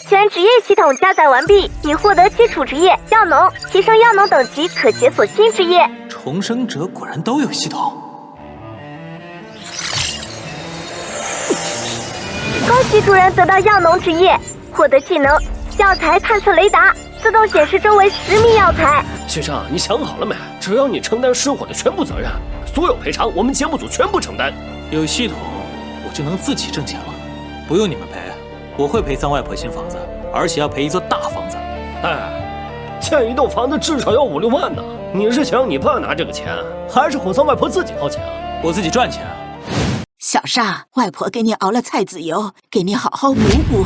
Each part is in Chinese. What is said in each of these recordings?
全职业系统加载完毕，已获得基础职业药农，提升药农等级可解锁新职业。重生者果然都有系统。恭喜主人得到药农职业，获得技能药材探测雷达，自动显示周围10米药材。学长，你想好了没？只要你承担失火的全部责任，所有赔偿我们节目组全部承担。有系统，我就能自己挣钱了，不用你们赔。我会赔桑外婆新房子，而且要赔一座大房子。哎，建一栋房子至少要5、6万呢。你是想你爸拿这个钱，还是哄桑外婆自己掏钱？我自己赚钱。小沙，外婆给你熬了菜籽油，给你好好补补。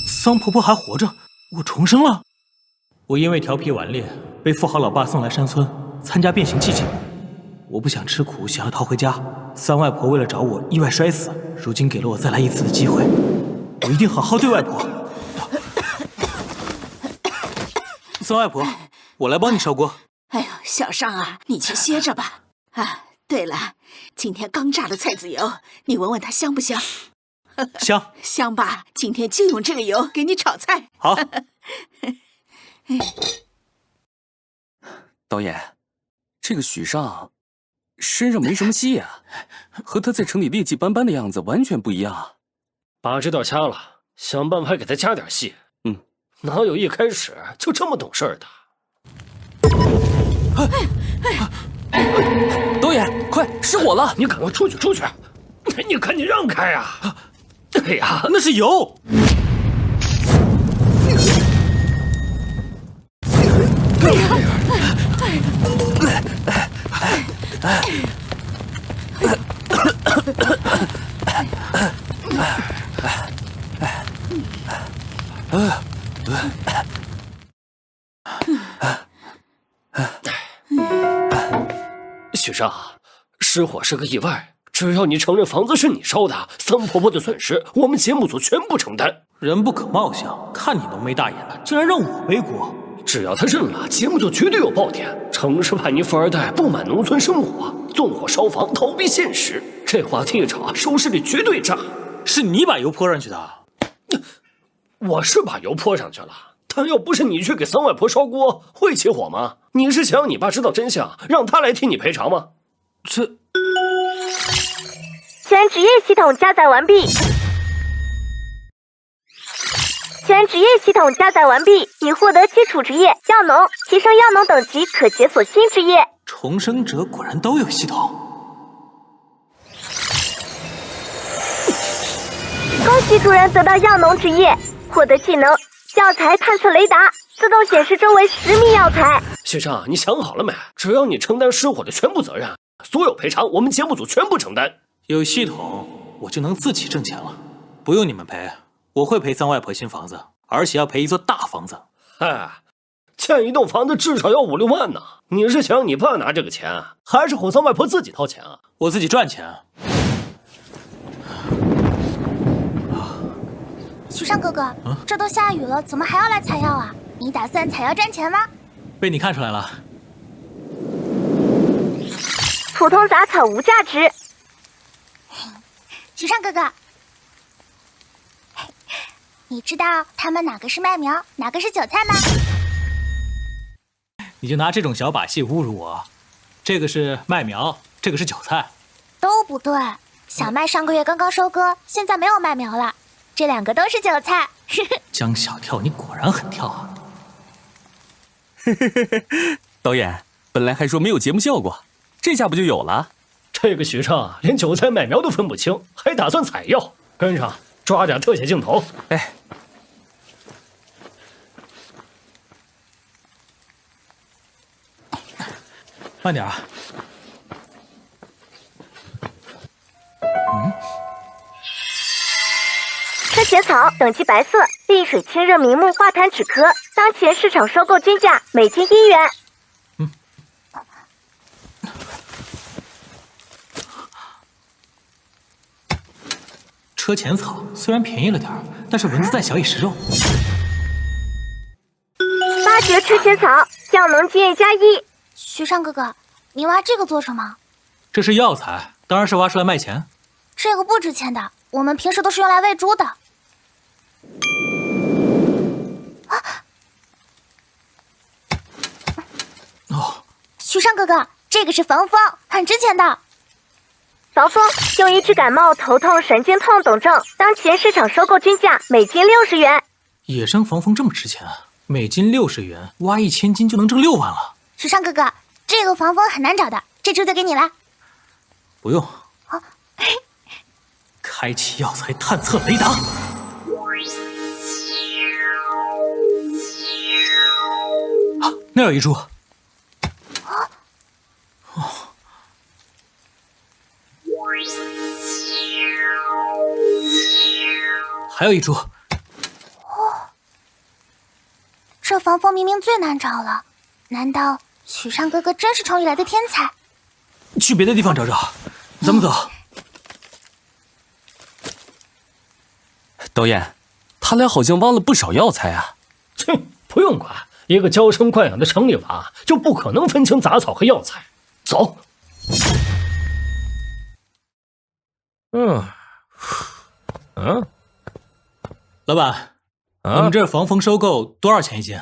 桑婆婆还活着，我重生了。我因为调皮顽劣，被富豪老爸送来山村参加变形记节目。我不想吃苦，想要逃回家。三外婆为了找我意外摔死，如今给了我再来一次的机会，我一定好好对外婆。三外婆，我来帮你烧锅。哎呦，小尚啊，你去歇着吧。啊，对了，今天刚榨的菜籽油，你闻闻它香不香？香，香吧？今天就用这个油给你炒菜。好。导演，这个许尚身上没什么戏啊，和他在城里劣迹斑斑的样子完全不一样。把这段掐了，想办法给他加点戏。哪有一开始就这么懂事儿的？导演，快失火了！你赶快出去！你赶紧让开啊！哎呀，那是油。许尚，失火是个意外，只要你承认房子是你烧的，桑婆婆的损失我们节目组全部承担。人不可貌相，看你浓眉大眼的，竟然让我背锅。只要他认了，节目组绝对有爆点。城市叛逆富二代不满农村生活，纵火烧房逃避现实，这话题一炒，收视率绝对炸。是你把油泼上去的。我是把油泼上去了，但要不是你去给桑外婆烧锅，会起火吗？你是想让你爸知道真相，让他来替你赔偿吗？全职业系统加载完毕。全职业系统加载完毕，已获得基础职业药农，提升药农等级可解锁新职业。重生者果然都有系统。恭喜主人得到药农职业，获得技能药材探测雷达，自动显示周围10米药材。许尚，你想好了没？只要你承担失火的全部责任，所有赔偿我们节目组全部承担。有系统，我就能自己挣钱了，不用你们赔。我会赔桑外婆新房子，而且要赔一座大房子。哎，建一栋房子至少要5、6万呢。你是想你爸拿这个钱，还是哄桑外婆自己掏钱啊？我自己赚钱。许尚哥哥，这都下雨了，怎么还要来采药啊？你打算采药赚钱吗？被你看出来了。普通杂草无价值。许尚哥哥，你知道他们哪个是麦苗，哪个是韭菜吗？你就拿这种小把戏侮辱我？这个是麦苗，这个是韭菜。都不对，小麦上个月刚刚收割，现在没有麦苗了。这2个都是韭菜。江小跳，你果然很跳啊！导演，本来还说没有节目效果，这下不就有了？这个许尚连韭菜麦苗都分不清，还打算采药。跟上，抓点特写镜头。哎，慢点啊！车血草等级白色，利水清热明目化痰止咳，当前市场收购均价每斤1元。车前草虽然便宜了点儿，但是蚊子再小也是肉。8折车前草，药能经验+1。许尚哥哥，你挖这个做什么？这是药材，当然是挖出来卖钱。这个不值钱的，我们平时都是用来喂猪的。许尚哥哥，这个是防风，很值钱的。防风用于治感冒、头痛、神经痛等症，当前市场收购均价每斤60元。野生防风这么值钱啊？每斤60元，挖1000斤就能挣6万了。许尚哥哥，这个防风很难找的，这只就给你了。不用。开启药材探测雷达。那有一株。还有一株。这防风明明最难找了，难道许尚哥哥真是城里来的天才？去别的地方找找，咱们走。导演，他俩好像挖了不少药材啊。切，不用管，一个娇生惯养的城里娃就不可能分清杂草和药材。走。老板，我们这儿防风收购多少钱一斤？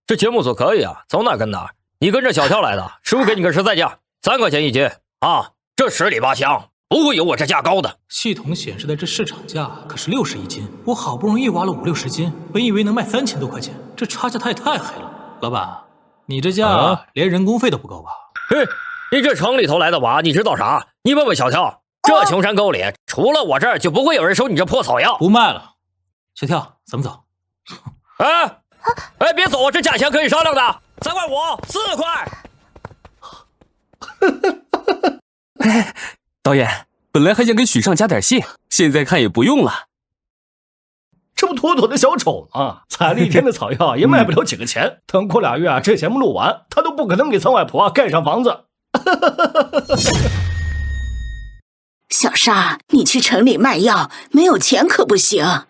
这节目组可以啊，走哪跟哪。你跟着小跳来的，师傅给你个实在价，3块钱一斤啊，这十里八乡不会有我这价高的。系统显示的这市场价可是60一斤，我好不容易挖了50-60斤，本以为能卖3000多块钱，这差价太黑了。老板，你这价连人工费都不够吧？你这城里头来的娃，你知道啥？你问问小跳，这穷山沟里除了我这儿，就不会有人收你这破草药。不卖了，小跳，咱们走。别走，这价钱可以商量的，3块5、4块。导演，本来还想给许尚加点戏，现在看也不用了。这不妥妥的小丑吗？采了1天的草药也卖不了几个钱。等过2月这节目录完，他都不可能给三外婆盖上房子。小沙，你去城里卖药，没有钱可不行。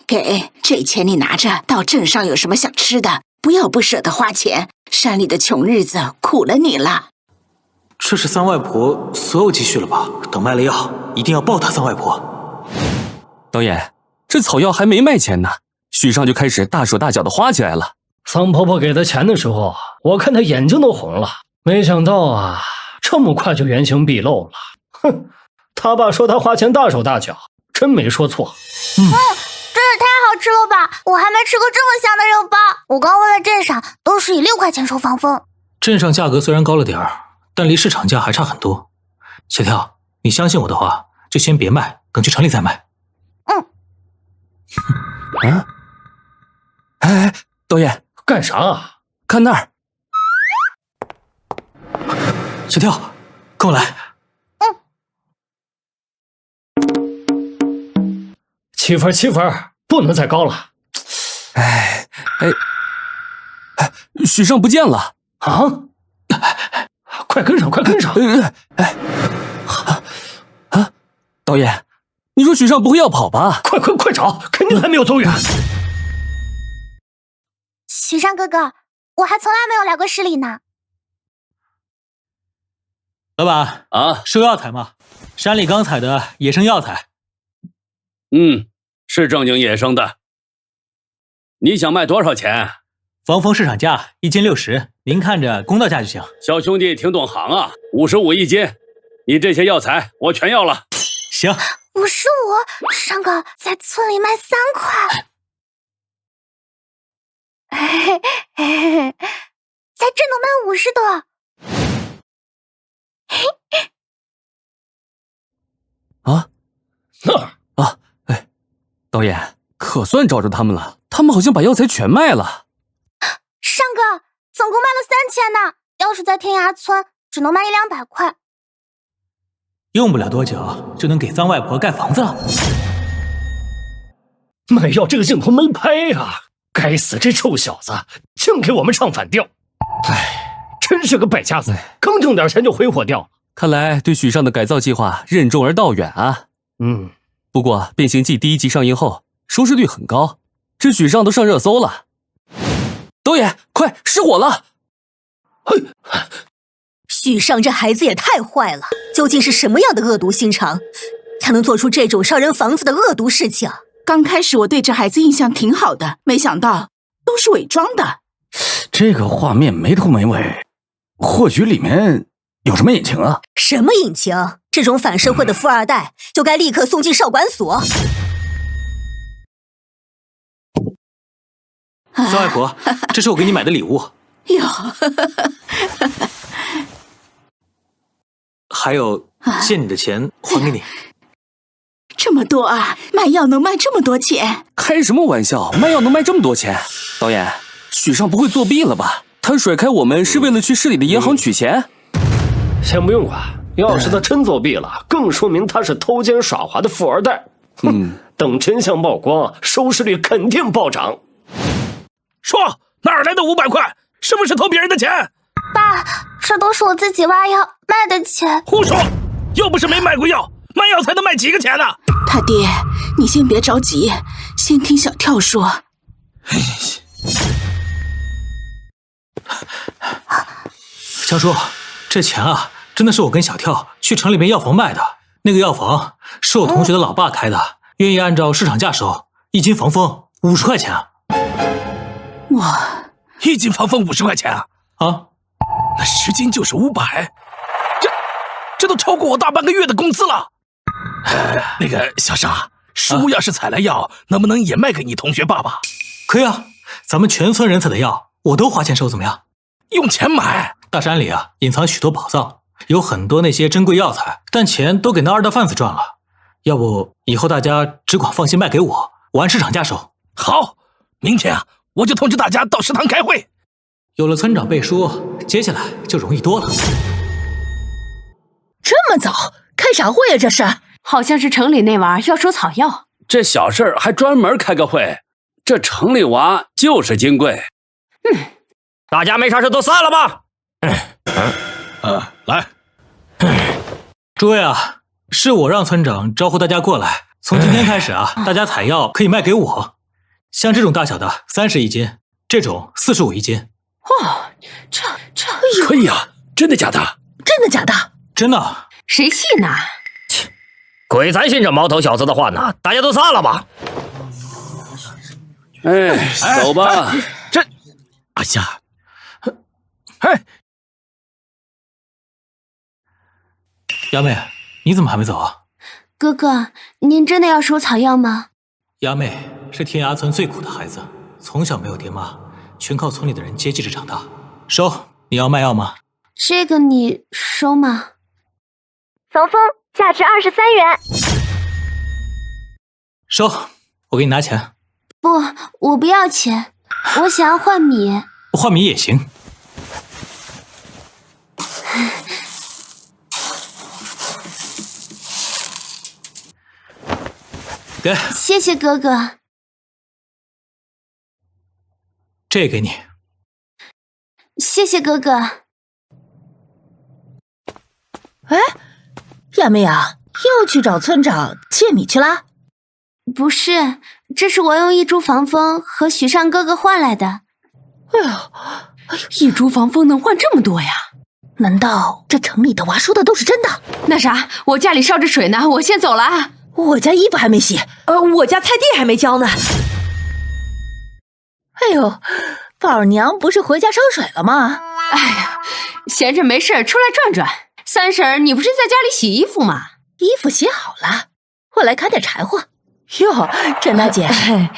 给，这钱你拿着，到镇上有什么想吃的，不要不舍得花钱。山里的穷日子苦了你了。这是三外婆所有积蓄了吧？等卖了药，一定要报答三外婆。导演，这草药还没卖钱呢，许尚就开始大手大脚的花起来了。桑婆婆给他钱的时候，我看他眼睛都红了。没想到啊，这么快就原形毕露了。哼，他爸说他花钱大手大脚，真没说错。这也太好吃了吧！我还没吃过这么香的肉包。我刚问了镇上，都是以6块钱收防风。镇上价格虽然高了点儿，但离市场价还差很多。小跳，你相信我的话，就先别卖，等去城里再卖。导演，干啥啊？看那儿。小跳，跟我来。7分，不能再高了。许尚不见了啊！快跟上！导演，你说许尚不会要跑吧？快找，肯定还没有走远。许尚哥哥，我还从来没有来过市里呢。老板啊，收药材吗？山里刚采的野生药材。是正经野生的。你想卖多少钱？防风市场价1斤60，您看着公道价就行。小兄弟挺懂行啊，55一斤。你这些药材我全要了。行55，尚哥在村里卖3块，在这能卖50多。导演，可算找着他们了，他们好像把药材全卖了。尚哥，总共卖了3000呢，要是在天涯村，只能卖100-200块。用不了多久就能给三外婆盖房子了。卖药这个镜头没拍啊！该死，这臭小子净给我们唱反调。真是个败家子，刚挣点钱就挥霍掉。看来对许尚的改造计划任重而道远啊。不过《变形记》第1集上映后，收视率很高，这许尚都上热搜了。导演，快失火了！许尚这孩子也太坏了，究竟是什么样的恶毒心肠，才能做出这种烧人房子的恶毒事情？刚开始我对这孩子印象挺好的，没想到都是伪装的。这个画面没头没尾，或许里面有什么隐情啊？什么隐情？这种反社会的富二代就该立刻送进少管所。三外婆，这是我给你买的礼物。哟，还有借你的钱还给你。这么多啊！卖药能卖这么多钱？开什么玩笑？卖药能卖这么多钱？导演，许尚不会作弊了吧？他甩开我们是为了去市里的银行取钱？先不用管，要是他真作弊了，更说明他是偷奸耍滑的富二代。等真相曝光，收视率肯定暴涨。说哪儿来的500块？是不是偷别人的钱？爸，这都是我自己挖药卖的钱。胡说！又不是没卖过药，卖药才能卖几个钱呢？他爹，你先别着急，先听小跳说。江叔，这钱啊，真的是我跟小跳去城里面药房卖的。那个药房是我同学的老爸开的，愿意按照市场价收，1斤防风50块钱。哇，1斤防风50块钱啊！啊，那10斤就是500，这都超过我大半个月的工资了。那个小尚，叔要是采了药，能不能也卖给你同学爸爸？可以啊，咱们全村人采的药，我都花钱收，怎么样？用钱买？大山里啊，隐藏许多宝藏，有很多那些珍贵药材，但钱都给那2大贩子赚了。要不以后大家只管放心卖给我，我按市场价收。好，明天啊，我就通知大家到食堂开会。有了村长背书，接下来就容易多了。这么早开啥会啊？这是？好像是城里那娃要收草药。这小事儿还专门开个会，这城里娃就是金贵。大家没啥事都散了吧。来。诸位啊，是我让村长招呼大家过来，从今天开始啊，大家采药可以卖给我。像这种大小的30一斤，这种45一斤。哇，这可以啊！真的假的？真的假的？真的。谁信呢？鬼才信这毛头小子的话呢！大家都散了吧。哎，走吧。这，哎呀，哎，丫妹，你怎么还没走啊？哥哥，您真的要收草药吗？丫妹是天涯村最苦的孩子，从小没有爹妈，全靠村里的人接济着长大。收，你要卖药吗？这个你收吗？防风价值23元。收，我给你拿钱。不，我不要钱，我想要换米。换米也行。给，谢谢哥哥。这给你。谢谢哥哥。哎，亚妹啊，又去找村长借米去啦？不是，这是我用1株防风和许尚哥哥换来的。哎呦，1株防风能换这么多呀？难道这城里的娃说的都是真的？那啥，我家里烧着水呢，我先走了啊。我家衣服还没洗，我家菜地还没交呢。哎呦，宝娘不是回家烧水了吗？哎呀，闲着没事出来转转。三婶，你不是在家里洗衣服吗？衣服洗好了，我来砍点柴火。哟，陈大姐，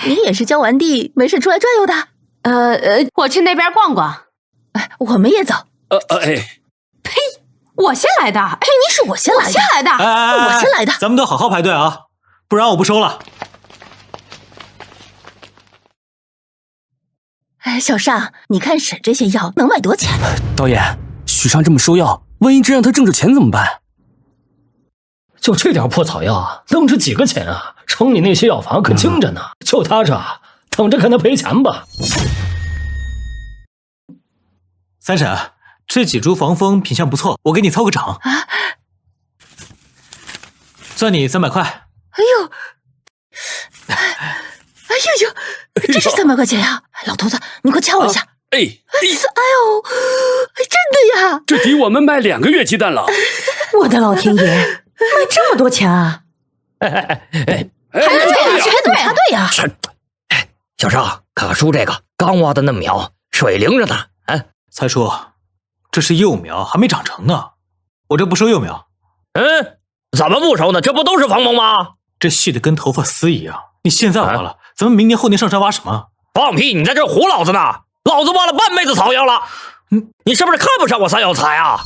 你也是浇完地没事出来转悠的？我去那边逛逛。我们也走。呸！我先来的。呸！你是我先来的。我先来的。我先来的。咱们都好好排队啊，不然我不收了。哎，小尚，你看婶这些药能卖多少钱？导演，许尚这么收药，万一真让他挣着钱怎么办？就这点破草药，能值几个钱啊？城里那些药房可精着呢，就他这，等着看他赔钱吧。三婶，这几株防风品相不错，我给你凑个整。算你300块。哎呦，哎呦，这是300块钱呀！老头子，你快掐我一下。哎呦，真的呀！这抵我们卖2个月鸡蛋了。我的老天爷，卖这么多钱啊！还怎么插队呀？小尚，看看叔这个，刚挖的那么苗，水灵着呢，才叔，这是幼苗，还没长成呢，我这不收幼苗。怎么不收呢？这不都是防萌吗？这细的跟头发丝一样，你现在挖了，咱们明年后年上山挖什么？放屁！你在这唬老子呢？老子挖了半辈子草药了，你是不是看不上我三药材啊？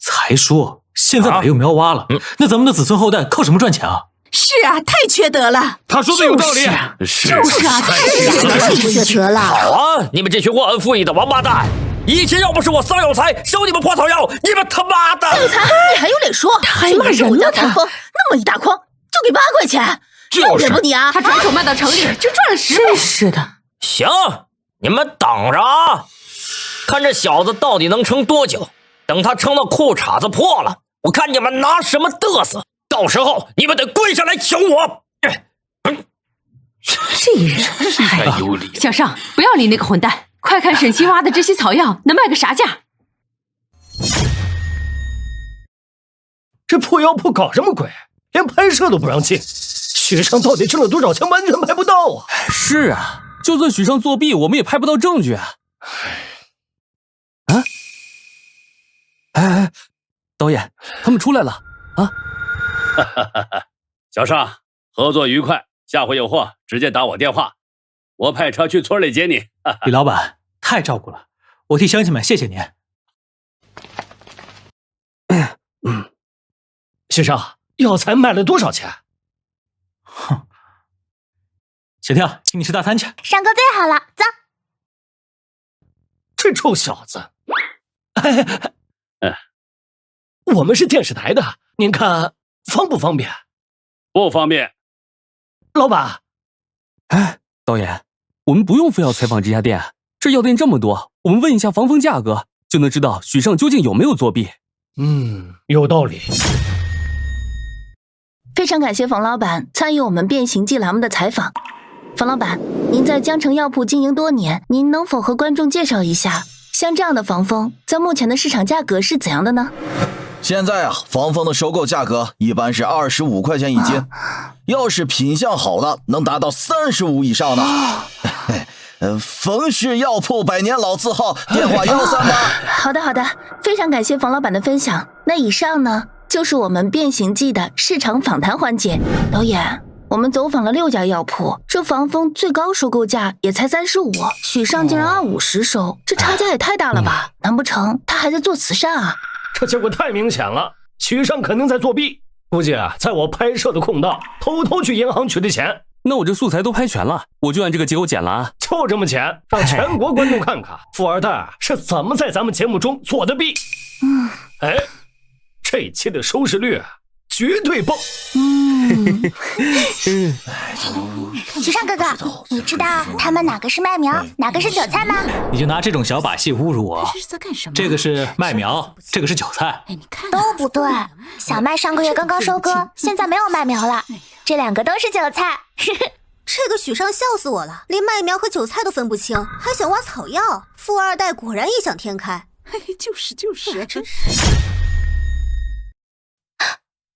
才叔，现在把幼苗挖了，那咱们的子孙后代靠什么赚钱啊？是啊，太缺德了。他说的有道理，就是啊，太缺德了。好啊，你们这群忘恩负义的王八蛋！以前要不是我三药材收你们破草药，你们他妈的！三药材，你还有脸说？还骂人呢他！那么一大筐，就给8块钱，就是不你啊！他转手卖到城里就赚了10倍。真是的。行，你们等着啊，看这小子到底能撑多久。等他撑到裤衩子破了，我看你们拿什么嘚瑟。到时候你们得跪下来求我。这人太有理了。小尚，不要理那个混蛋，快看沈西挖的这些草药能卖个啥价？这破药铺搞什么鬼？连拍摄都不让进，许尚到底挣了多少钱，完全拍不到啊！是啊，就算许尚作弊，我们也拍不到证据啊！导演，他们出来了啊！小尚，合作愉快，下回有货直接打我电话，我派车去村里接你。李老板太照顾了，我替乡亲们谢谢您。许尚，药材卖了多少钱？哼，小跳，请你吃大餐去。尚哥最好了，走。这臭小子！我们是电视台的，您看方不方便？不方便。老板，导演，我们不用非要采访这家店，这药店这么多，我们问一下防风价格，就能知道许尚究竟有没有作弊。有道理。非常感谢冯老板参与我们《变形记》栏目的采访。冯老板，您在江城药铺经营多年，您能否和观众介绍一下，像这样的防风，在目前的市场价格是怎样的呢？现在啊，防风的收购价格一般是25块钱一斤，要是品相好的，能达到35以上的。冯氏药铺100年老字号，电话138。好的，非常感谢冯老板的分享。那以上呢，就是我们《变形记》的市场访谈环节。导演，我们走访了6家药铺，这防风最高收购价也才35，许尚竟然250收，这差价也太大了吧？难不成他还在做慈善啊？这结果太明显了，许尚肯定在作弊，估计在我拍摄的空档，偷偷去银行取的钱。那我这素材都拍全了，我就按这个结果剪了啊！就这么剪，让全国观众看看富二代是怎么在咱们节目中做的弊。这期的收视率绝对爆。许尚哥哥，你知道他们哪个是麦苗，哪个是韭菜吗？你就拿这种小把戏侮辱我？这是在干什么？这个是麦苗，这个是韭菜。你看都不对，小麦上个月刚刚收割，现在没有麦苗了，这2个都是韭菜。这个许尚笑死我了，连麦苗和韭菜都分不清，还想挖草药，富二代果然异想天开。就是真是。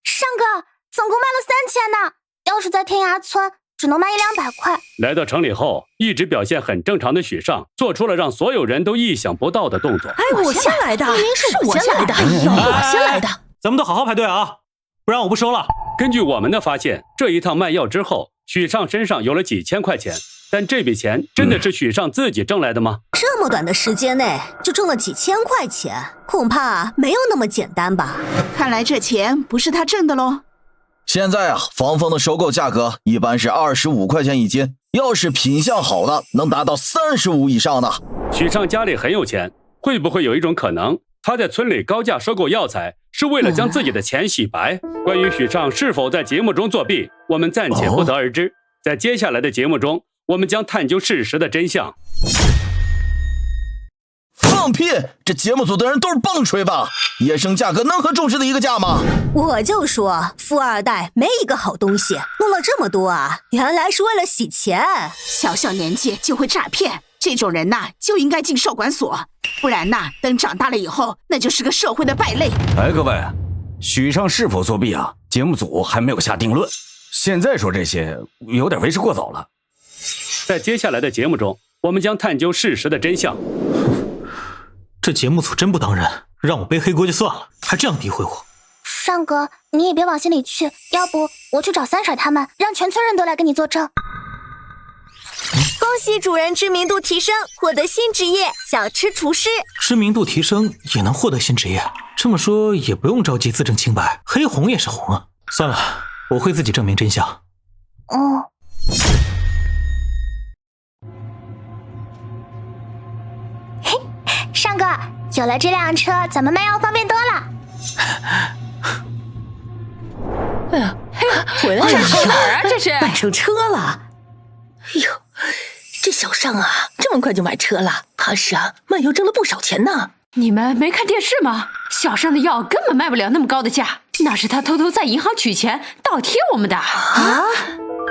尚哥，总共卖了3000呢，要是在天涯村，只能卖100-200块。来到城里后，一直表现很正常的许尚，做出了让所有人都意想不到的动作。我先来的，明明是我先来的，我先来的。咱们都好好排队啊，不然我不收了。根据我们的发现，这一趟卖药之后，许尚身上有了几千块钱，但这笔钱真的是许尚自己挣来的吗？这么短的时间内就挣了几千块钱，恐怕没有那么简单吧？看来这钱不是他挣的喽。现在啊，防风的收购价格一般是25块钱一斤，要是品相好的，能达到35以上的。许尚家里很有钱，会不会有一种可能，他在村里高价收购药材，是为了将自己的钱洗白？关于许尚是否在节目中作弊，我们暂且不得而知。在接下来的节目中，我们将探究事实的真相。放屁！这节目组的人都是棒槌吧？野生价格能和种植的一个价吗？我就说富二代没一个好东西，弄了这么多啊，原来是为了洗钱。小年纪就会诈骗，这种人呐就应该进少管所，不然呐等长大了以后，那就是个社会的败类。各位，许尚是否作弊啊？节目组还没有下定论，现在说这些有点为时过早了。在接下来的节目中，我们将探究事实的真相。这节目组真不当人，让我背黑锅就算了，还这样诋毁我。上哥，你也别往心里去，要不我去找三婶他们，让全村人都来跟你作证。恭喜主人知名度提升，获得新职业小吃厨师。知名度提升也能获得新职业，这么说也不用着急自证清白，黑红也是红啊。算了，我会自己证明真相。哦。嘿，上哥，有了这辆车，咱们卖药方便多了。哎呀，回来了！这去哪儿啊？这是买上车了。哎呦，这小尚啊，这么快就买车了，怕是啊，卖药挣了不少钱呢。你们没看电视吗？小尚的药根本卖不了那么高的价，那是他偷偷在银行取钱倒贴我们的啊！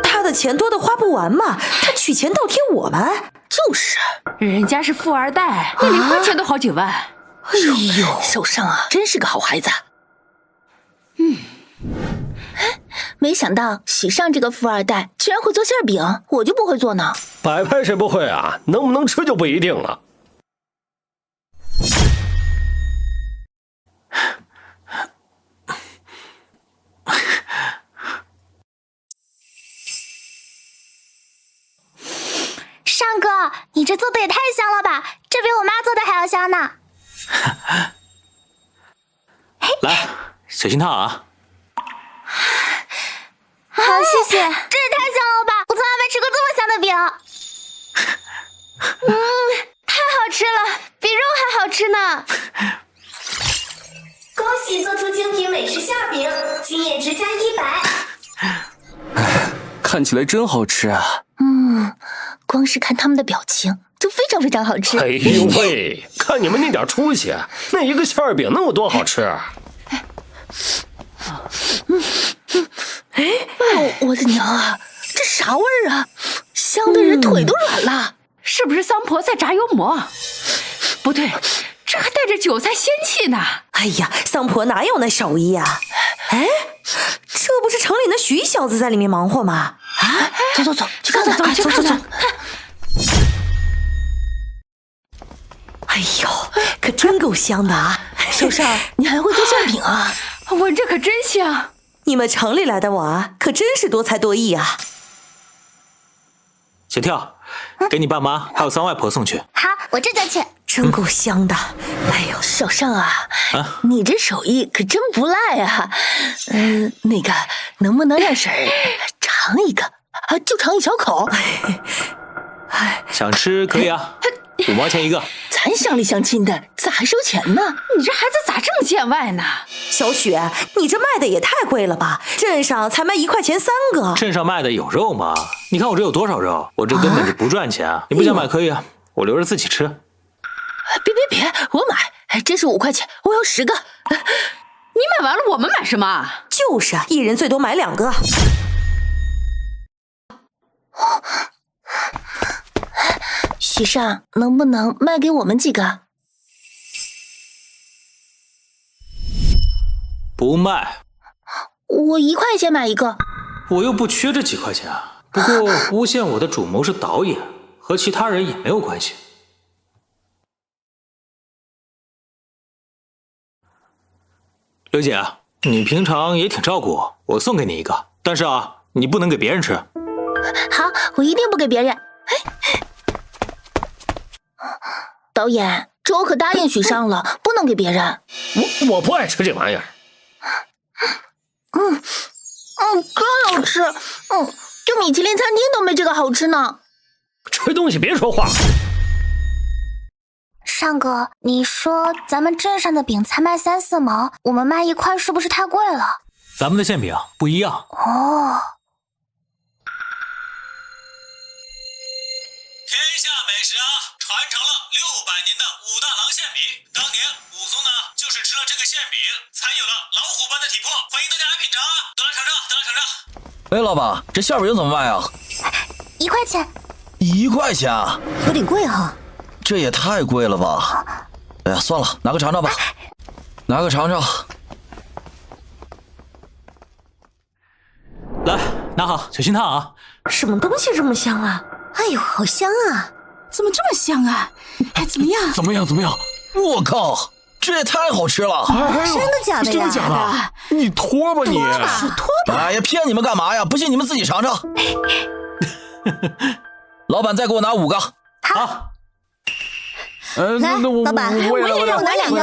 他的钱多的花不完嘛，他取钱倒贴我们，就是，人家是富二代，那零花钱都好几万。哎呦，小尚啊，真是个好孩子。没想到许尚这个富二代居然会做馅饼，我就不会做呢。摆拍谁不会啊？能不能吃就不一定了。尚哥，你这做的也太香了吧，这比我妈做的还要香呢。来，小心烫啊！好，谢谢。这也太香了吧！我从来没吃过这么香的饼。太好吃了，比肉还好吃呢。恭喜做出精品美食馅饼，经验值加100。看起来真好吃啊！光是看他们的表情就非常非常好吃。哎呦喂，看你们那点出息，那一个馅饼那么多好吃。哎呦，我的娘啊，这啥味儿啊？香的人腿都软了。是不是桑婆在炸油馍？不对，这还带着韭菜仙气呢。哎呀，桑婆哪有那手艺啊？哎，这不是城里那徐小子在里面忙活吗？啊，走，去看看，走。哎呦，可真够香的啊！小尚，你还会做馅饼啊？闻着可真香。你们城里来的娃可真是多才多艺啊！小跳，给你爸妈还有三外婆送去。好，我这就去。真够香的。哎呦，小尚啊，你这手艺可真不赖啊。那个，能不能让婶儿尝一个？就尝一小口。想吃可以啊，5毛钱一个。咱乡里乡亲的，咋还收钱呢？你这孩子咋这么见外呢？小雪，你这卖的也太贵了吧？镇上才卖1块钱3个。镇上卖的有肉吗？你看我这有多少肉？我这根本就不赚钱啊！你不想买可以啊，我留着自己吃。别，我买，这是5块钱，我要10个。你买完了，我们买什么？就是啊，一人最多买2个。许尚，能不能卖给我们几个？不卖。我1块钱买一个。我又不缺这几块钱啊。不过诬陷我的主谋是导演，和其他人也没有关系。刘姐，你平常也挺照顾我，我送给你一个，但是啊，你不能给别人吃。好，我一定不给别人。导演，这我可答应许尚了，不能给别人。我不爱吃这玩意儿。真好吃。就米其林餐厅都没这个好吃呢。吃东西别说话。尚哥，你说咱们镇上的饼才卖3、4毛，我们卖1块是不是太贵了？咱们的馅饼不一样。哦。天下美食啊，传承了600年的武大郎馅饼。当年武松呢，就是吃了这个馅饼，才有了老虎般的体魄。欢迎大家来品尝啊！都来尝尝。哎，老板，这馅饼怎么卖啊？1块钱。1块钱啊？有点贵哈。这也太贵了吧！哎呀，算了，拿个尝尝吧。拿个尝尝。来，拿好，小心烫啊！什么东西这么香啊？哎呦，好香啊！怎么这么香啊？哎，怎么样？怎么样？怎么样？我靠，这也太好吃了！真的假的呀？真的假的？你拖吧你！拖吧！哎呀，骗你们干嘛呀？不信你们自己尝尝。老板，再给我拿5个。好。来，老板，我也要拿2个。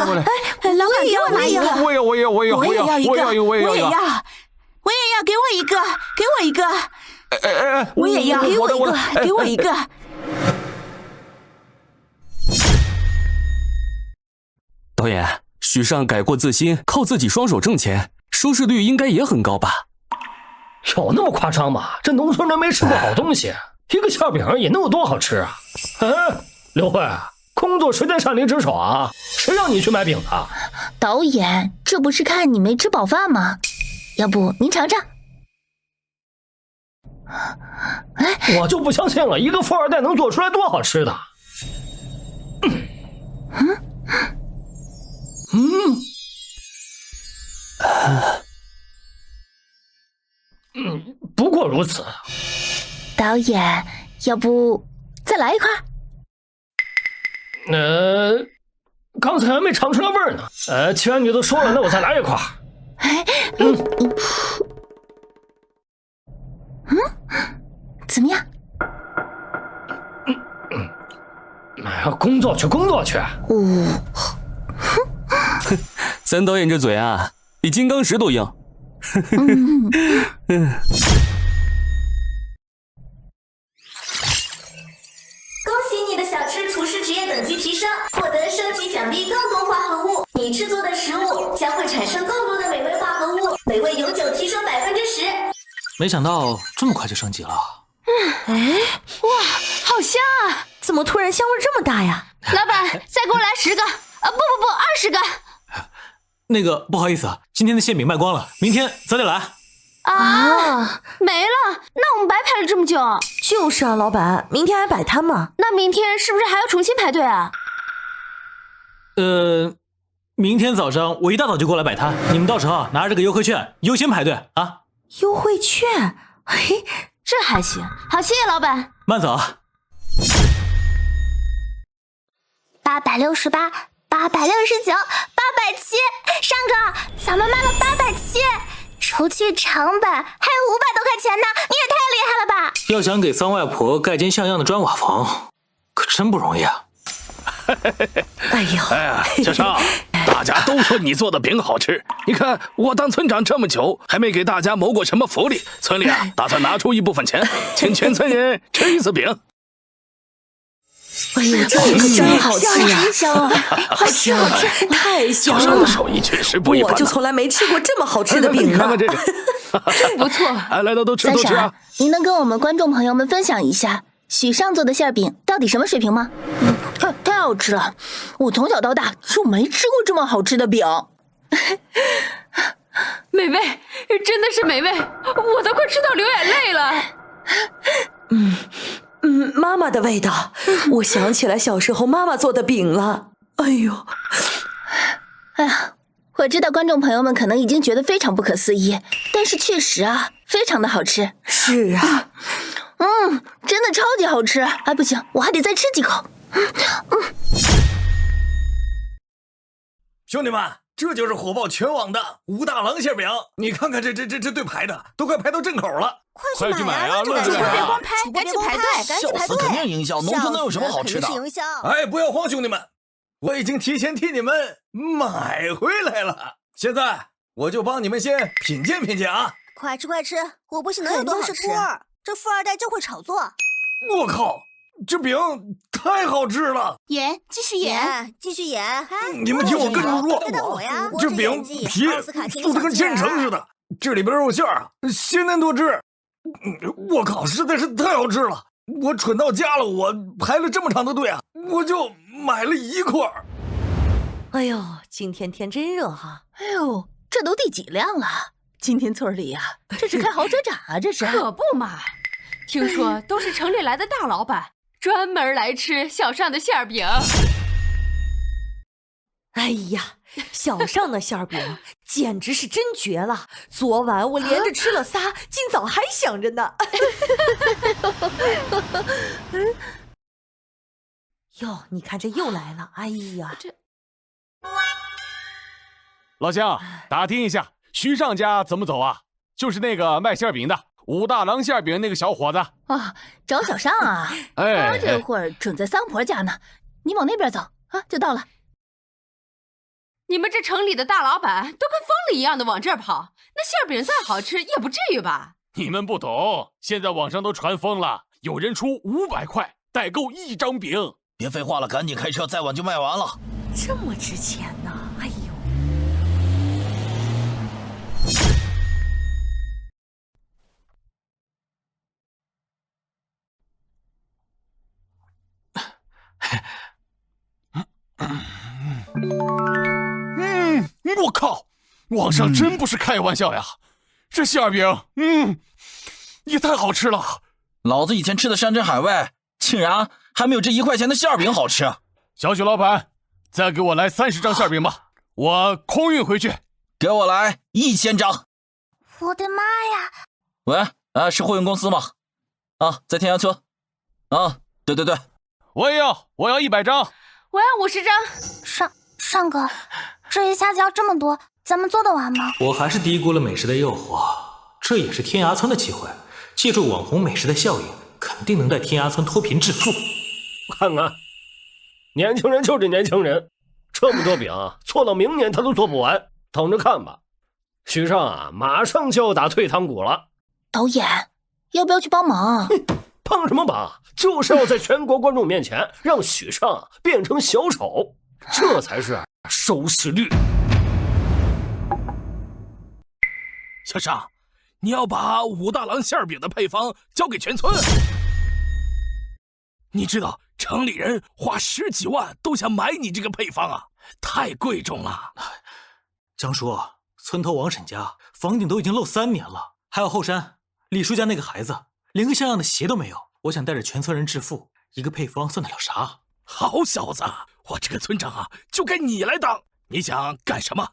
哎，老板给我拿一个。我也要一个。我也要，给我一个，给我一个。我也要，给我一个，给我一个。导演，许尚改过自新，靠自己双手挣钱，收视率应该也很高吧？有那么夸张吗？这农村人没吃过好东西，一个馅饼也能有多好吃啊？刘慧，工作时间擅离职守啊，谁让你去买饼的？导演，这不是看你没吃饱饭吗？要不您尝尝？哎，我就不相信了，一个富二代能做出来多好吃的。不过如此。导演，要不再来一块？刚才还没尝出来味儿呢。既然你都说了，那我再来一块。怎么样？哎呀，工作去，工作去。咱导演这嘴啊，比金刚石都硬。恭喜你的小吃厨师职业等级提升，获得升级奖励更多化合物，你制作的食物将会产生更多的美味化合物，美味永久提升10%。没想到这么快就升级了。哇，好香啊！怎么突然香味这么大呀？老板，再给我来10个，不，20个。那个不好意思，今天的馅饼卖光了，明天早点来。没了，那我们白排了这么久。就是啊，老板，明天还摆摊吗？那明天是不是还要重新排队啊？明天早上我一大早就过来摆摊，你们到时候拿着这个优惠券优先排队啊。优惠券？嘿，这还行。好，谢谢老板。慢走啊。868、869、870，上哥，咱们卖了870，除去成本还有500多块钱呢，你也太厉害了吧！要想给桑外婆盖间像样的砖瓦房，可真不容易啊。哎呀，小尚，大家都说你做的饼好吃，你看我当村长这么久，还没给大家谋过什么福利，村里打算拿出一部分钱，请全村人吃一次饼。哎呦，这可真好吃呀！真香啊，好吃，太香了！小尚的手艺确实不一般，我就从来没吃过这么好吃的饼呢。看看这个，真不错。来都吃啊！您能跟我们观众朋友们分享一下许尚做的馅饼到底什么水平吗？太好吃了！我从小到大就没吃过这么好吃的饼。美味，真的是美味，我都快吃到流眼泪了。妈妈的味道，我想起来小时候妈妈做的饼了。哎呀，我知道观众朋友们可能已经觉得非常不可思议，但是确实啊，非常的好吃。是啊，真的超级好吃。哎，不行，我还得再吃几口。兄弟们，这就是火爆全网的武大郎馅饼，你看看这队排的都快排到镇口了。快去买啊！别光拍，赶紧排队，赶紧排队！肯定营销，农村能有什么好吃的？哎，不要慌，兄弟们，我已经提前替你们买回来了。现在我就帮你们先品鉴品鉴啊！快吃快吃，我不信能有多好吃。这富二代就会炒作。我靠，这饼太好吃了！演，继续演，继续演！你们听我跟着说，我呀，这饼皮酥得跟千层似的，这里边肉馅啊鲜嫩多汁。我靠，实在是太好吃了！我蠢到家了，我排了这么长的队啊，我就买了1块。哎呦，今天天真热哈！哎呦，这都第几辆了？今天村里啊，这是开豪车展啊，这是。可不嘛，听说都是城里来的大老板，专门来吃小尚的馅饼。哎呀，小尚的馅饼简直是真绝了！昨晚我连着吃了仨，今早还想着呢。哟，你看这又来了，哎呀，这老乡，打听一下，徐尚家怎么走啊？就是那个卖馅饼的武大郎馅饼那个小伙子啊，找小尚啊。他这会儿准在桑婆家呢，你往那边走啊，就到了。你们这城里的大老板都跟疯了一样的往这儿跑，那馅饼再好吃也不至于吧？你们不懂，现在网上都传疯了，有人出500块代购1张饼。别废话了，赶紧开车，再晚就卖完了。这么值钱呢？哎呦！我靠，网上真不是开玩笑呀！这馅饼，也太好吃了。老子以前吃的山珍海味，竟然还没有这1块钱的馅饼好吃。小许老板，再给我来30张馅饼吧，我空运回去。给我来1000张。我的妈呀！喂，是货运公司吗？啊，在天涯村。啊，对，我要100张。我要50张。尚哥，这一下子要这么多，咱们做得完吗？我还是低估了美食的诱惑，这也是天涯村的机会，借助网红美食的效应，肯定能带天涯村脱贫致富。看看，年轻人就是年轻人，这么多饼做到明年他都做不完，等着看吧。许尚啊，马上就要打退堂鼓了。导演，要不要去帮忙？帮什么忙？就是要在全国观众面前让许尚变成小丑，这才是收视率。小尚，你要把武大郎馅饼的配方交给全村。你知道城里人花10几万都想买你这个配方啊，太贵重了。江叔，村头王婶家房顶都已经漏3年了，还有后山李叔家那个孩子连个像样的鞋都没有。我想带着全村人致富，一个配方算得了啥？好小子，我这个村长啊，就该你来当。你想干什么，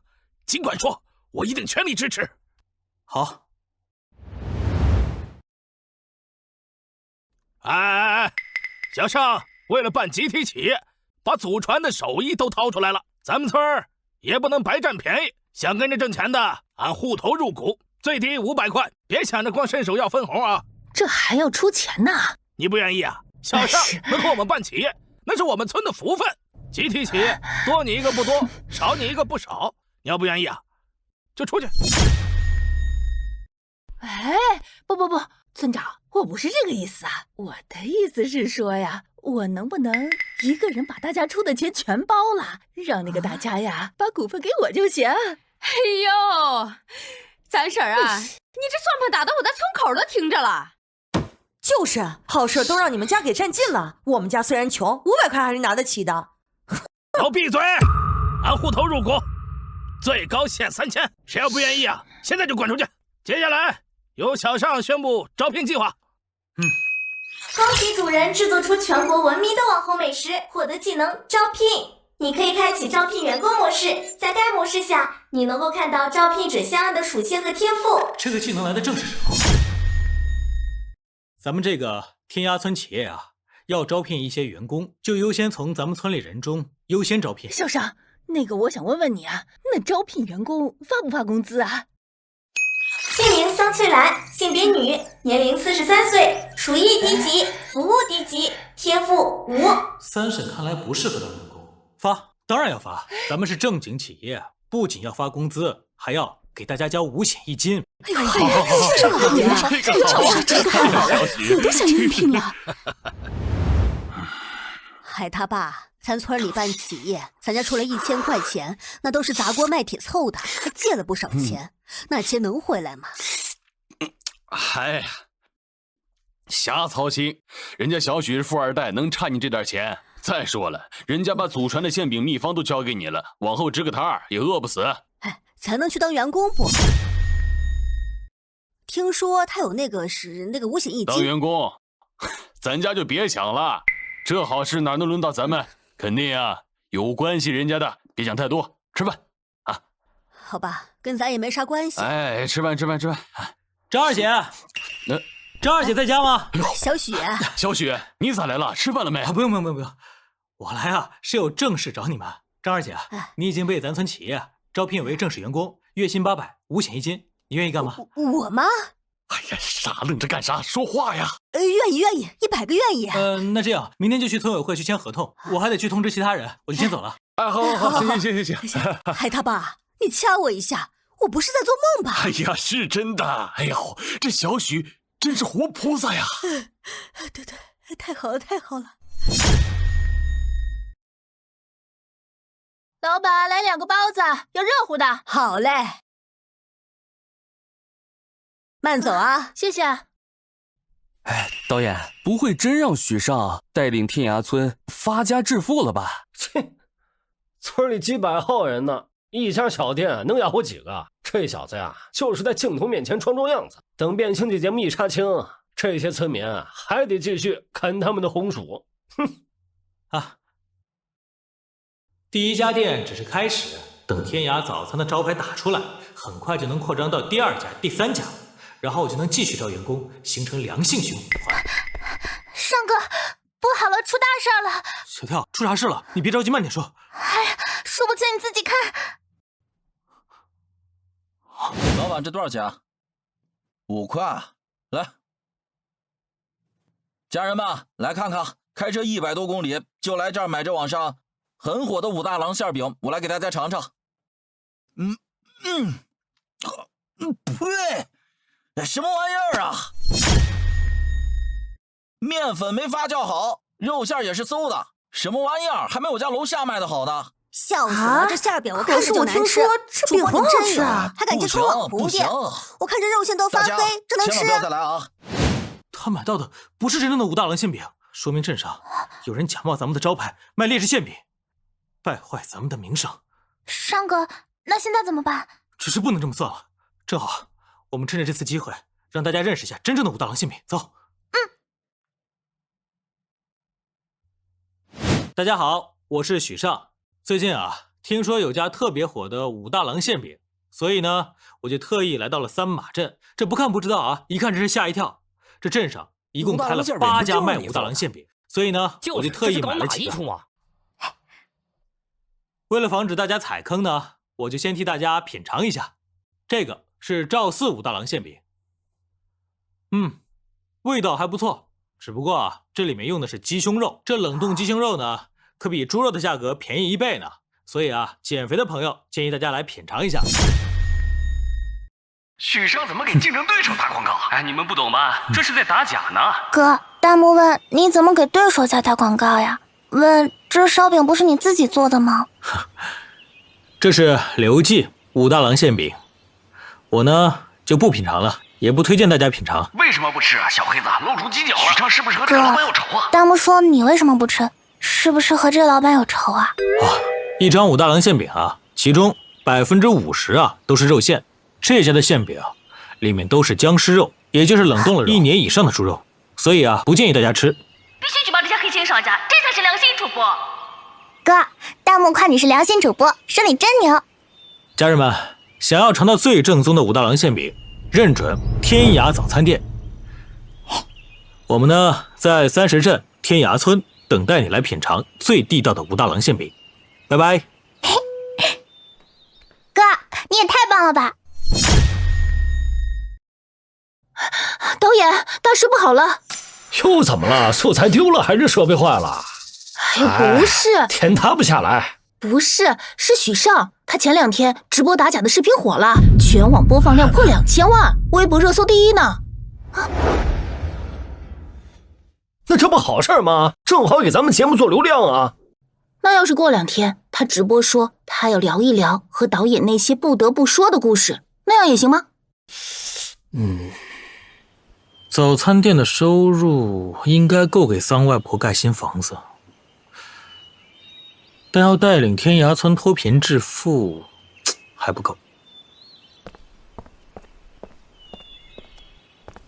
尽管说，我一定全力支持。好。哎，小尚，为了办集体企业，把祖传的手艺都掏出来了，咱们村儿也不能白占便宜。想跟着挣钱的，按户头入股，最低500块，别想着光伸手要分红啊！这还要出钱呢？你不愿意啊？小尚能和我们办企业，那是我们村的福分。集体企业，多你一个不多，少你一个不少。你要不愿意啊，就出去。哎，不，村长，我不是这个意思啊。我的意思是说呀，我能不能一个人把大家出的钱全包了，让那个大家呀把股份给我就行。哎呦，咱婶儿啊，你这算盘打得我在村口都听着了。就是，好事都让你们家给占尽了。我们家虽然穷，500块还是拿得起的。都闭嘴！按户头入股，最高限3000，谁要不愿意啊？现在就滚出去！接下来由小尚宣布招聘计划。恭喜主人制作出全国闻名的网红美食，获得技能招聘。你可以开启招聘员工模式，在该模式下，你能够看到招聘者相应的属性和天赋。这个技能来的正是时候。咱们这个天涯村企业啊，要招聘一些员工，就优先从咱们村里人中优先招聘。小尚，那个我想问问你啊，那招聘员工发不发工资啊？姓名桑翠兰，性别女，年龄43岁，属役低级，服务低级，天赋5。三婶看来不适合当员工，发当然要发，咱们是正经企业，不仅要发工资，还要给大家交5险1金。哎呦，这个好呀，这个太好了，我都想应聘了。海他爸，咱村里办企业，咱家出来1000块钱，那都是砸锅卖铁凑的，还借了不少钱，那钱能回来吗？哎呀，瞎操心，人家小许是富2代，能差你这点钱？再说了，人家把祖传的馅饼秘方都交给你了，往后支个摊儿也饿不死。哎，咱能去当员工不？听说他有那个5险1金。当员工，咱家就别想了，这好事哪能轮到咱们？肯定啊，有关系人家的，别想太多，吃饭啊。好吧，跟咱也没啥关系。哎，吃饭。张二姐，张二姐在家吗？小许，小许，你咋来了？吃饭了没？不用，我来啊是有正事找你们。张二姐，你已经被咱村企业招聘为正式员工，月薪800，五险一金，你愿意干吗？我吗？哎呀，傻愣着干啥？说话呀！愿意，100个愿意。那这样，明天就去村委会去签合同，我还得去通知其他人，我就先走了。哎，好，行。海他爸，你掐我一下，我不是在做梦吧？哎呀，是真的。哎呦，这小许真是活菩萨呀！对，太好了。老板，来2个包子，要热乎的。好嘞，慢走啊，谢谢。哎，导演，不会真让许尚带领天涯村发家致富了吧？切，村里几百号人呢，一家小店能养活几个？这小子呀，就是在镜头面前装样子。等变形记节目一杀青，这些村民还得继续啃他们的红薯。哼！第一家店只是开始，等天涯早餐的招牌打出来，很快就能扩张到第2家、第3家，然后我就能继续招员工，形成良性循环。尚哥，不好了，出大事了！小跳，出啥事了？你别着急，慢点说。哎呀，说不清你自己看。老板，这多少钱？5块。来，家人们来看看，开车100多公里就来这儿买这网上很火的武大郎馅饼，我来给大家尝尝。呸！什么玩意儿啊？面粉没发酵好，肉馅也是馊的，什么玩意儿？还没我家楼下卖的好呢！笑死了！这馅饼我看着就难吃。可是我听说这饼很好吃啊，还敢接触网红店？我看这肉馅都发黑，这能吃？千万不要再来啊！他买到的不是真正的武大郎馅饼，说明镇上有人假冒咱们的招牌卖劣质馅饼，败坏咱们的名声。尚哥，那现在怎么办？只是不能这么算了。正好，我们趁着这次机会，让大家认识一下真正的武大郎馅饼。走。大家好，我是许尚。最近听说有家特别火的武大郎馅饼，所以呢，我就特意来到了三马镇。这不看不知道一看真是吓一跳。这镇上一共开了8家卖武大郎馅饼，所以呢，我就特意买了几个。为了防止大家踩坑呢，我就先替大家品尝一下。这个是赵四武大郎馅饼，味道还不错。只不过这里面用的是鸡胸肉，这冷冻鸡胸肉呢，可比猪肉的价格便宜1倍呢。所以减肥的朋友建议大家来品尝一下。许尚怎么给竞争对手打广告？哎，你们不懂吧？这是在打假呢。哥，弹幕问你怎么给对手在打广告呀？问这烧饼不是你自己做的吗？这是刘记武大郎馅饼，我呢就不品尝了，也不推荐大家品尝。为什么不吃啊？小黑子露出犄角了。许尚是不是和这老板有仇啊？弹幕说你为什么不吃？是不是和这老板有仇啊？一张武大郎馅饼其中50%都是肉馅。这家的馅饼里面都是僵尸肉，也就是冷冻了1年以上的猪肉，所以不建议大家吃。必须举报这家黑心商家，这才是良心主播。哥，弹幕夸你是良心主播，说你真牛。家人们，想要尝到最正宗的武大郎馅饼，认准天涯早餐店。我们呢在30镇天涯村等待你来品尝最地道的武大郎馅饼。拜拜。哥，你也太棒了吧！导演，大事不好了！又怎么了？素材丢了还是设备坏了？哎，不是，天塌不下来。不是，是许尚，他前2天直播打假的视频火了，全网播放量破2000万，微博热搜第1呢。那这不好事吗？正好给咱们节目做流量啊。那要是过2天他直播说他要聊一聊和导演那些不得不说的故事，那样也行吗？早餐店的收入应该够给桑外婆盖新房子，但要带领天涯村脱贫致富还不够。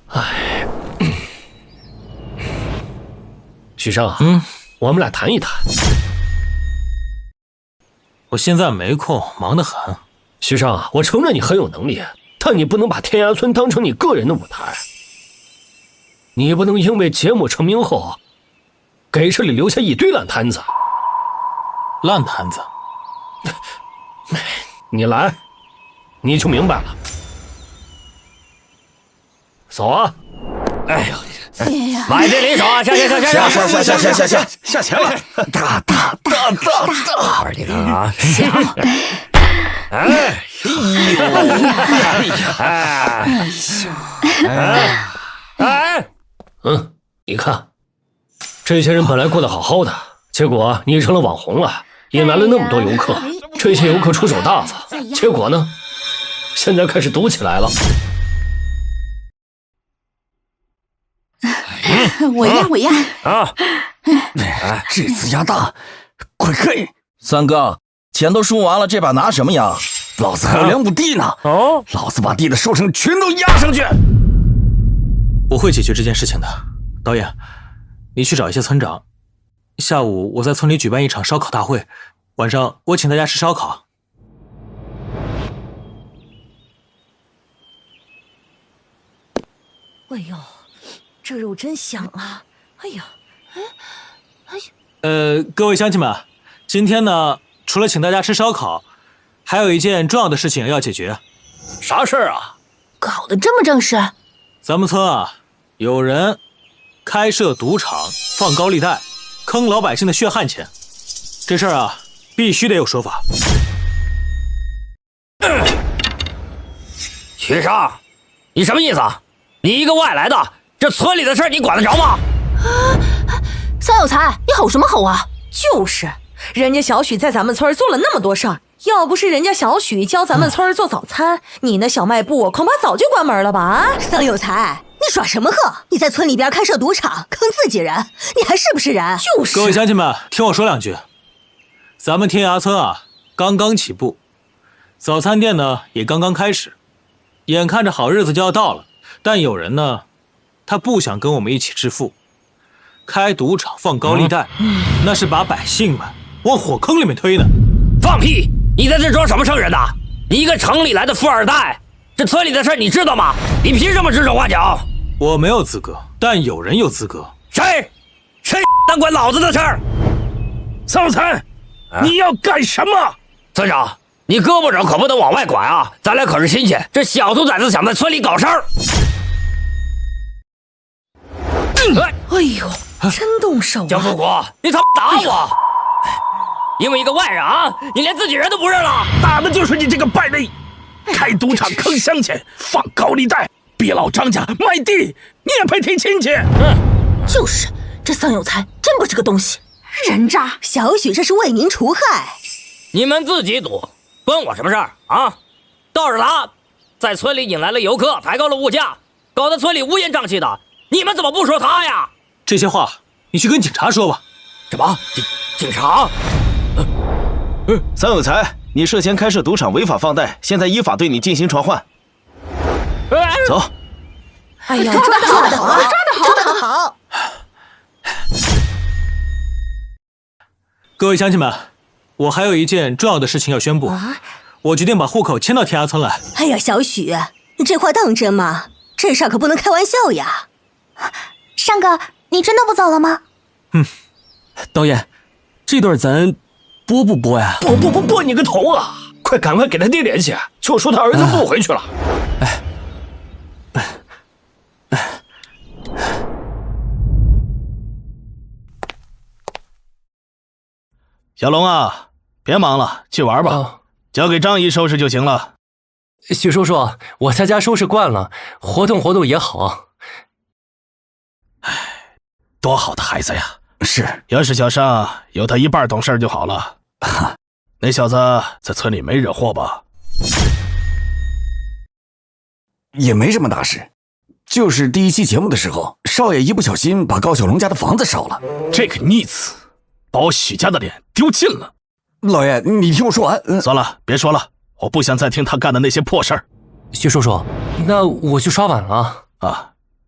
哎，许尚，我们俩谈一谈。我现在没空，忙得很。许尚，我承认你很有能力，但你不能把天涯村当成你个人的舞台。你不能因为节目成名后，给这里留下一堆烂摊子。烂摊子。你来，你就明白了。走啊！哎呦，买这离手啊！下钱了！大！你看啊！你看，这些人本来过得好好的，结果你成了网红了，引来了那么多游客。这些游客出手大发，结果呢，现在开始赌起来了。我压啊！这次压大，快给三哥，钱都输完了，这把拿什么压？老子还有2亩地呢！哦，老子把地的收成全都压上去。我会解决这件事情的。导演，你去找一些村长，下午我在村里举办一场烧烤大会，晚上我请大家吃烧烤。哎呦，这肉真香啊！哎呀，各位乡亲们，今天呢，除了请大家吃烧烤，还有一件重要的事情要解决。啥事儿啊？搞得这么正式。咱们村啊，有人开设赌场，放高利贷，坑老百姓的血汗钱。这事儿啊，必须得有说法。徐少，你什么意思啊？你一个外来的，这村里的事你管得着吗？三有才，你吼什么吼啊？就是，人家小许在咱们村做了那么多事儿，要不是人家小许教咱们村做早餐，你那小卖部恐怕早就关门了吧？啊，桑有才，你耍什么横？你在村里边开设赌场，坑自己人，你还是不是人？就是。各位乡亲们，听我说两句。咱们天涯村啊，刚刚起步，早餐店呢也刚刚开始，眼看着好日子就要到了，但有人呢，他不想跟我们一起致富，开赌场放高利贷，那是把百姓们往火坑里面推呢。放屁！你在这装什么圣人呢？你一个城里来的富二代，这村里的事你知道吗？你凭什么指手画脚？我没有资格，但有人有资格。谁当管老子的事儿？桑才，你要干什么？村长，你胳膊肘可不能往外拐啊！咱俩可是亲戚，这小兔崽子想在村里搞事儿。哎呦，真动手啊！江富国，你他妈打我！因为一个外人啊，你连自己人都不认了？打的就是你这个败类！开赌场坑乡钱，放高利贷，逼老张家卖地，你也配提亲戚？就是，这桑有才真不是个东西，人渣！小许这是为民除害。你们自己赌，关我什么事儿啊？倒是他，在村里引来了游客，抬高了物价，搞得村里乌烟瘴气的。你们怎么不说他呀？这些话你去跟警察说吧。什么？警察？桑有才，你涉嫌开设赌场违法放贷，现在依法对你进行传唤。走。哎呀，抓得好，抓得好！各位乡亲们，我还有一件重要的事情要宣布。我决定把户口迁到天涯村来。哎呀，小许，你这话当真吗？这事儿可不能开玩笑呀！尚哥，你真的不走了吗？导演，这段咱播不播呀？播你个头啊！快赶快给他爹联系，就说他儿子不回去了。小龙啊，别忙了，去玩吧，交给张姨收拾就行了。许叔叔，我在家收拾惯了，活动也好。多好的孩子呀！是，要是小尚有他一半懂事就好了。那小子在村里没惹祸吧？也没什么大事，就是第一期节目的时候，少爷一不小心把高小龙家的房子烧了。这个逆子，把我许家的脸丢尽了。老爷，你听我说完。算了，别说了，我不想再听他干的那些破事儿。徐叔叔，那我去刷碗了。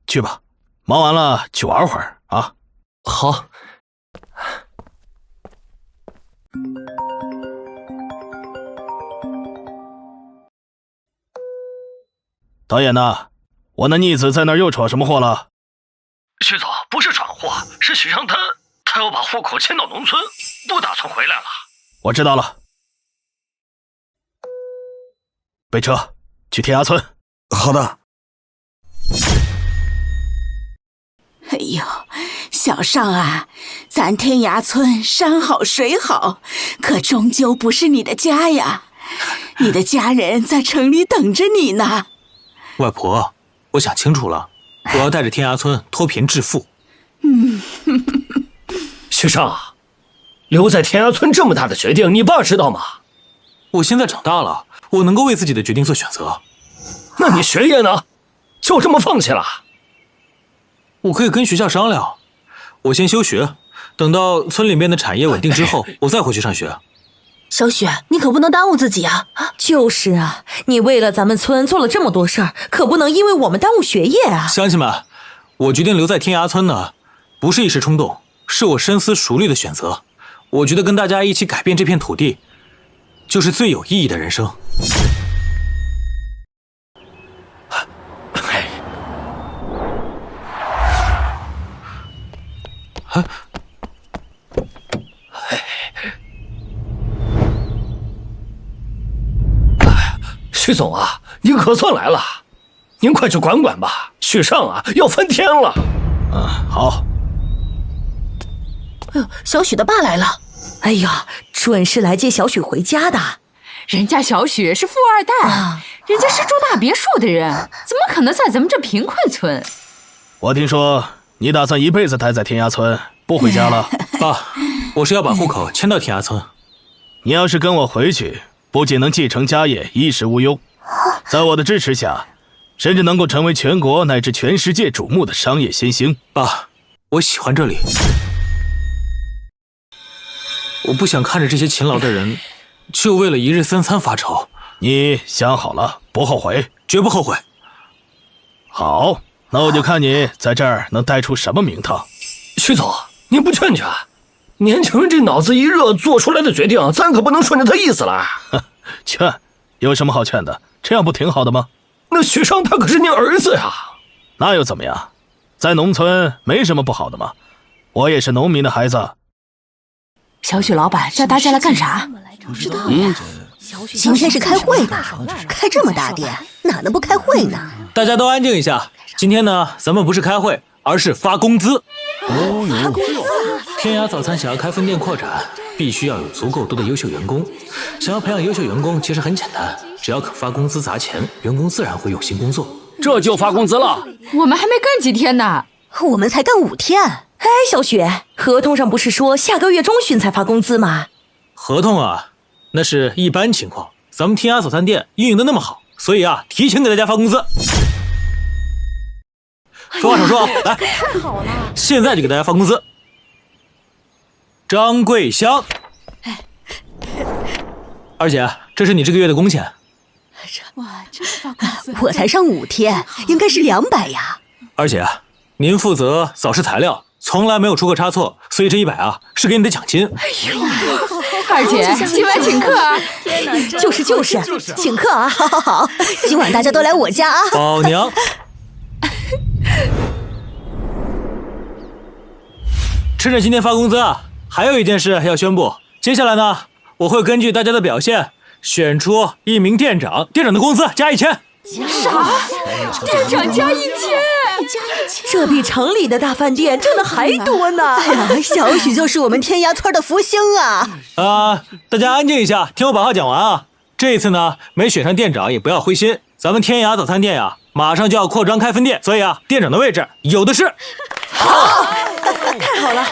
去吧，忙完了去玩会儿啊。好。导演呐，我那逆子在那儿又闯什么祸了？徐总，不是闯祸，是许让他要把户口迁到农村，不打算回来了。我知道了。备车，去天涯村。好的。哎呦，小尚啊，咱天涯村山好水好，可终究不是你的家呀。你的家人在城里等着你呢。外婆，我想清楚了，我要带着天涯村脱贫致富。许尚，留在天涯村这么大的决定，你爸知道吗？我现在长大了，我能够为自己的决定做选择。那你学业呢？就这么放弃了？我可以跟学校商量，我先休学，等到村里面的产业稳定之后，我再回去上学。小许，你可不能耽误自己啊！就是啊，你为了咱们村做了这么多事儿，可不能因为我们耽误学业啊！乡亲们，我决定留在天涯村呢，不是一时冲动，是我深思熟虑的选择。我觉得跟大家一起改变这片土地，就是最有意义的人生。许总啊，您可算来了，您快去管管吧，许尚啊要翻天了。好。哎呦，小许的爸来了。哎呀，准是来接小许回家的。人家小许是富二代，人家是住大别墅的人，怎么可能在咱们这贫困村？我听说你打算一辈子待在天涯村，不回家了。爸，我是要把户口迁到天涯村。你要是跟我回去，不仅能继承家业，衣食无忧，在我的支持下，甚至能够成为全国乃至全世界瞩目的商业新星。爸，我喜欢这里，我不想看着这些勤劳的人就为了一日三餐发愁。你想好了，不后悔？绝不后悔。好，那我就看你在这儿能带出什么名堂。徐总，您不劝劝？年轻人这脑子一热做出来的决定，咱可不能顺着他意思了。劝，有什么好劝的？这样不挺好的吗？那许尚他可是您儿子呀。那又怎么样？在农村没什么不好的嘛。我也是农民的孩子。小许老板叫大家来干啥？不知道呀。今天是开会吧？开这么大店，哪能不开会呢？大家都安静一下。今天呢，咱们不是开会，而是发工资。发工资！天涯早餐想要开分店扩展，必须要有足够多的优秀员工。想要培养优秀员工，其实很简单，只要肯发工资砸钱，员工自然会用心工作。这就发工资了？我们还没干几天呢，我们才干5天。哎，小雪，合同上不是说下个月中旬才发工资吗？合同啊，那是一般情况。咱们天涯早餐店运营的那么好，所以啊，提前给大家发工资。废话少说啊，来，太好了，现在就给大家发工资。张桂香，二姐，这是你这个月的工钱。哇，真发工资！我才上5天，应该是200呀。二姐，您负责扫视材料，从来没有出过差错，所以这100啊是给你的奖金。哎呦，二姐，今晚请客啊！就是，请客啊！好，今晚大家都来我家啊！宝娘。趁着今天发工资啊，还有一件事要宣布。接下来呢，我会根据大家的表现选出1名店长，店长的工资加1000。啥？店长加1000？这比城里的大饭店挣的还多呢！哎呀，小许就是我们天涯村的福星啊！大家安静一下，听我把话讲完啊。这一次呢，没选上店长也不要灰心，咱们天涯早餐店呀，马上就要扩张开分店，所以啊，店长的位置有的是。好，太好了。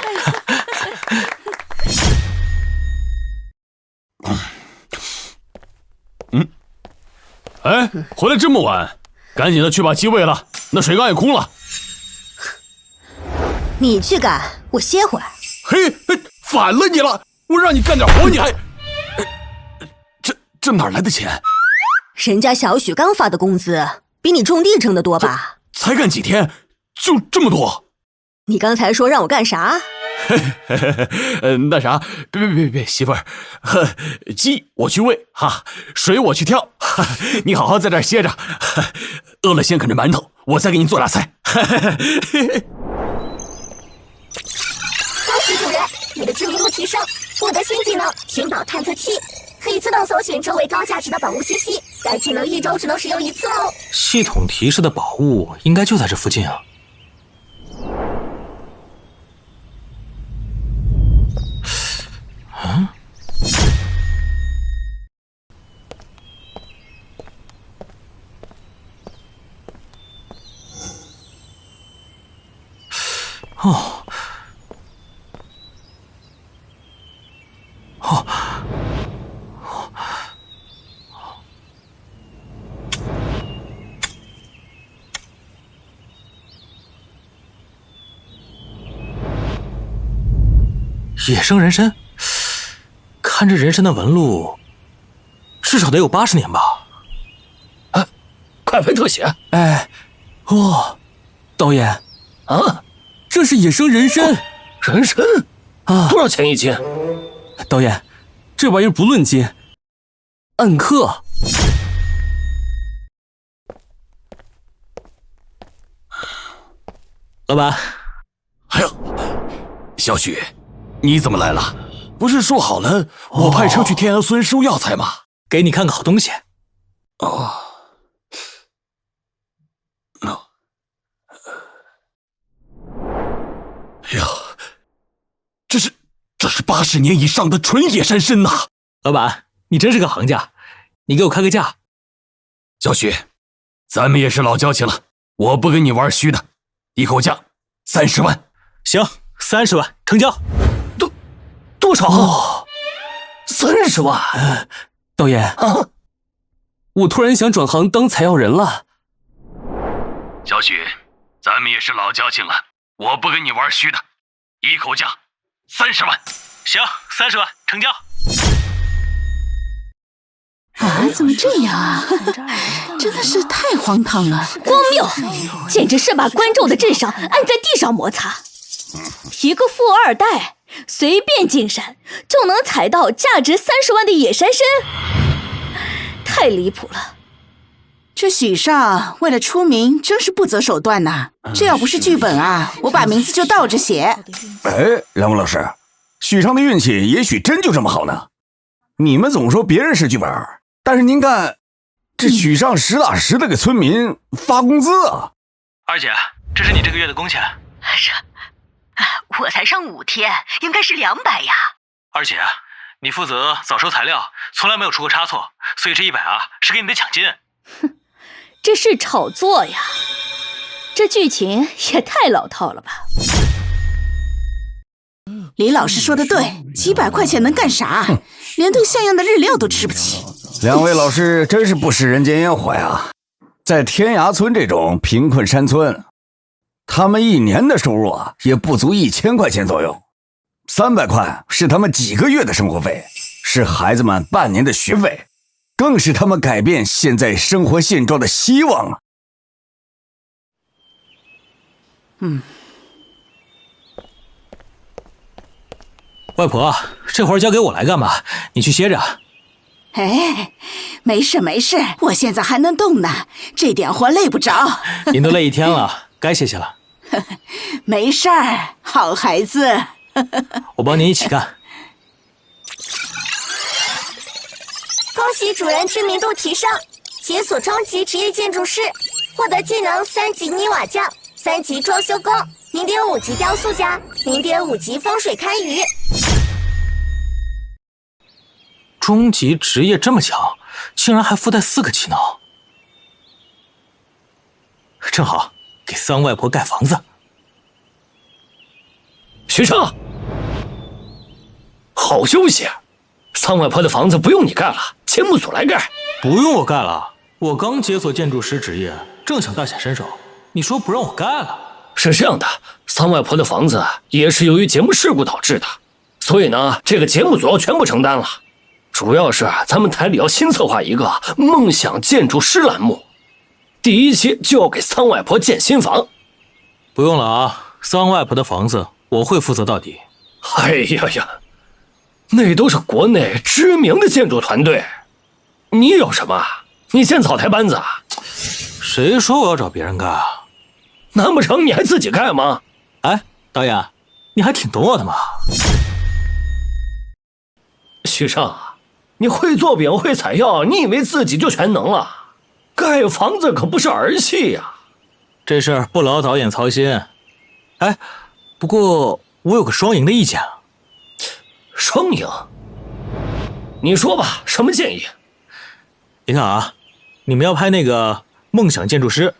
哎，回来这么晚，赶紧的去把鸡喂了，那水缸也空了。你去干，我歇会儿。嘿，反了你了！我让你干点活，你还……这哪来的钱？人家小许刚发的工资，比你种地挣得多吧？才干几天，就这么多？你刚才说让我干啥？那啥，别，媳妇儿，鸡我去喂哈，水我去挑，你好好在这儿歇着，饿了先啃着馒头，我再给你做俩菜。恭喜主人，你的知名度提升，获得新技能寻宝探测器，可以自动搜寻周围高价值的宝物信息。该技能1周只能使用1次哦。系统提示的宝物应该就在这附近啊。嗯？哦。哦。野生人参，看这人参的纹路，至少得有80年吧？啊，快拍特写！哎，哦，导演啊，这是野生人参，人参啊，多少钱1斤？导演，这玩意儿不论斤，按克。老板，哎呦，小许。你怎么来了？不是说好了我派车去天涯村收药材吗？给你看个好东西。哦，哎呀，这是80年以上的纯野山参呐！老板，你真是个行家，你给我开个价。小许，咱们也是老交情了，我不跟你玩虚的，一口价30万。行，30万成交。多少？哦30万！导演啊，我突然想转行当采药人了。小许，咱们也是老交情了，我不跟你玩虚的，一口价30万。行，30万成交。啊，怎么这样啊？真的是太荒唐了，荒谬，简直是把观众的智商按在地上摩擦。一个富2代随便进山就能采到价值30万的野山参，太离谱了。这许尚为了出名真是不择手段呐！这要不是剧本啊，我把名字就倒着写。哎，梁武老师，许尚的运气也许真就这么好呢。你们总说别人是剧本，但是您看，这许尚实打实的给村民发工资啊！二姐，这是你这个月的工钱。我才上5天，应该是200呀。二姐，你负责早收材料，从来没有出过差错，所以这100啊是给你的奖金。哼，这是炒作呀！这剧情也太老套了吧！李老师说的对，几百块钱能干啥？连顿像样的日料都吃不起。两位老师真是不食人间烟火呀！在天涯村这种贫困山村，他们1年的收入啊，也不足1000块钱左右，300块是他们几个月的生活费，是孩子们半年的学费，更是他们改变现在生活现状的希望啊！外婆，这活儿交给我来干嘛？你去歇着。哎，没事没事，我现在还能动呢，这点活累不着。您都累1天了，该歇歇了。没事儿，好孩子。我帮您一起干。恭喜主人知名度提升，解锁中级职业建筑师，获得技能3级泥瓦匠、3级装修工、0.5级雕塑家、0.5级风水堪舆。中级职业这么强，竟然还附带4个技能，正好给桑外婆盖房子。许尚，好消息，桑外婆的房子不用你盖了，节目组来盖。不用我盖了，我刚解锁建筑师职业，正想大显身手，你说不让我盖了？是这样的，桑外婆的房子也是由于节目事故导致的，所以呢，这个节目组要全部承担了。主要是咱们台里要新策划一个梦想建筑师栏目，第1期就要给桑外婆建新房。不用了啊，桑外婆的房子我会负责到底。哎呀呀，那都是国内知名的建筑团队，你有什么？你建草台班子啊？谁说我要找别人盖啊？难不成你还自己盖吗？哎，导演，你还挺懂我的嘛。许尚，你会做饼会采药，你以为自己就全能了？盖房子可不是儿戏呀。这事儿不劳导演操心。哎，不过我有个双赢的意见啊。双赢？你说吧，什么建议？你看啊，你们要拍那个梦想建筑师，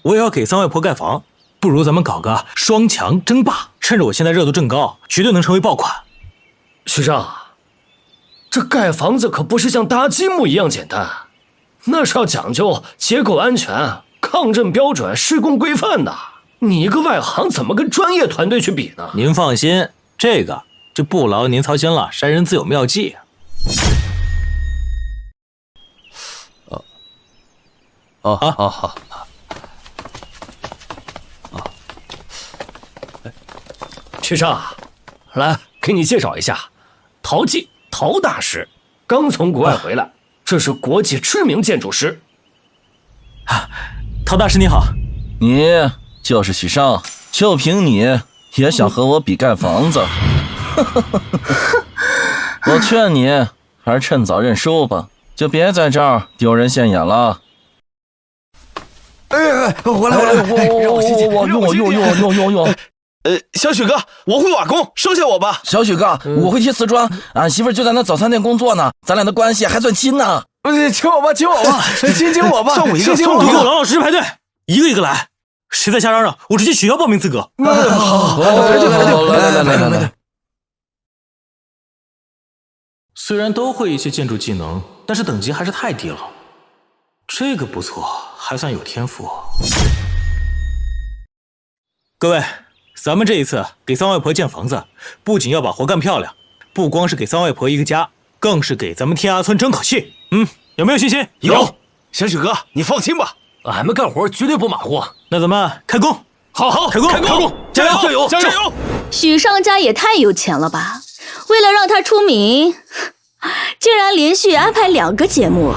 我也要给三外婆盖房，不如咱们搞个双强争霸，趁着我现在热度正高，绝对能成为爆款。许尚，这盖房子可不是像搭积木一样简单，那是要讲究结构安全、抗震标准、施工规范的。你一个外行怎么跟专业团队去比呢？您放心，这个就不劳您操心了，山人自有妙计。好。许尚，来给你介绍一下，陶记陶大师刚从国外回来，这是国际知名建筑师。陶大师你好。你就是许尚，就凭你也想和我比盖房子？我劝你还是趁早认输吧，就别在这儿丢人现眼了。我来，用。小许哥，我会瓦工，收下我吧。小许哥，我会贴瓷砖，俺媳妇就在那早餐店工作呢，咱俩的关系还算亲呢。请我吧，请我吧，算我一个，你给我老老实实排队，一个一个来，谁再瞎嚷嚷，我直接取消报名资格。好，来。虽然都会一些建筑技能，但是等级还是太低了。这个不错，还算有天赋。各位，咱们这一次给三外婆建房子，不仅要把活干漂亮，不光是给三外婆一个家，更是给咱们天涯村争口气。有没有信心？有。小许哥，你放心吧，俺们干活绝对不马虎。那咱们开工！好，开工！加油！许尚家也太有钱了吧！为了让他出名，竟然连续安排2个节目。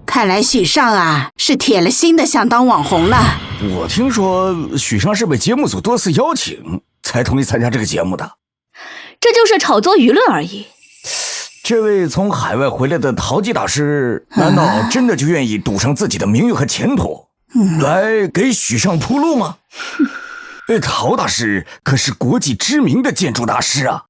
看来许尚啊是铁了心的想当网红了。我听说许尚是被节目组多次邀请才同意参加这个节目的，这就是炒作舆论而已。这位从海外回来的陶记大师，难道真的就愿意赌上自己的名誉和前途，来给许尚铺路吗？陶大师可是国际知名的建筑大师啊。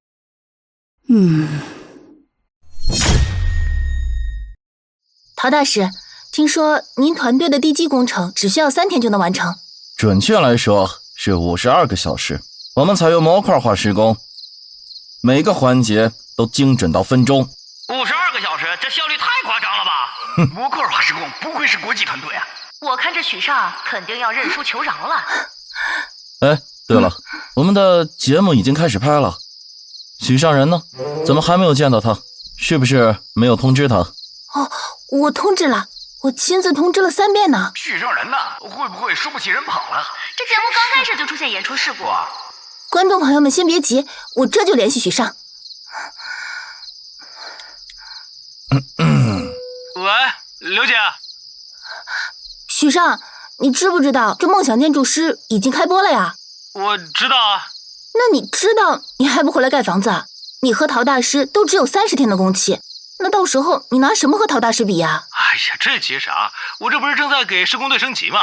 陶大师，听说您团队的地基工程只需要3天就能完成。准确来说是52个小时，我们采用模块化施工，每个环节都精准到分钟。52个小时，这效率太夸张了吧？模块化施工不愧是国际团队啊！我看这许尚肯定要认输求饶了。对了，我们的节目已经开始拍了，许尚人呢？怎么还没有见到他？是不是没有通知他？我通知了，我亲自通知了3遍呢。许尚人呢？会不会输不起人跑了？这节目刚开始就出现演出事故。观众朋友们先别急，我这就联系许尚。喂，刘姐。许尚，你知不知道这梦想建筑师已经开播了呀？我知道啊。那你知道你还不回来盖房子？你和陶大师都只有30天的工期，那到时候你拿什么和陶大师比呀？哎呀，这急啥？我这不是正在给施工队升级吗？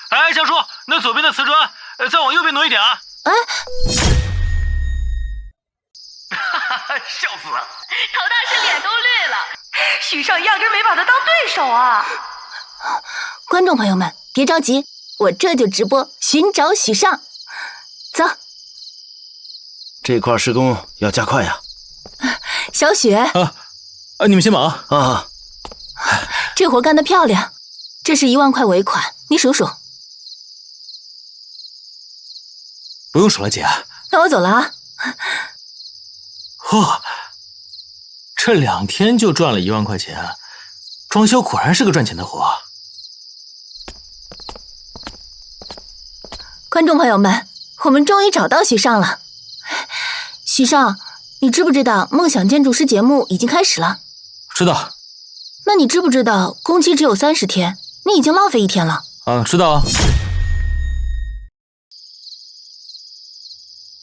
哎，小叔，那左边的瓷砖，再往右边挪一点啊！笑死了！陶大师脸都绿了，许尚压根没把他当对手啊！观众朋友们，别着急，我这就直播寻找许尚。走，这块施工要加快呀！小雪你们先忙啊！这活干得漂亮，这是1万块尾款，你数数。不用数了，姐。那我走了啊。这2天就赚了1万块钱，装修果然是个赚钱的活。观众朋友们，我们终于找到许尚了。许尚，你知不知道梦想建筑师节目已经开始了？知道。那你知不知道工期只有30天，你已经浪费1天了？知道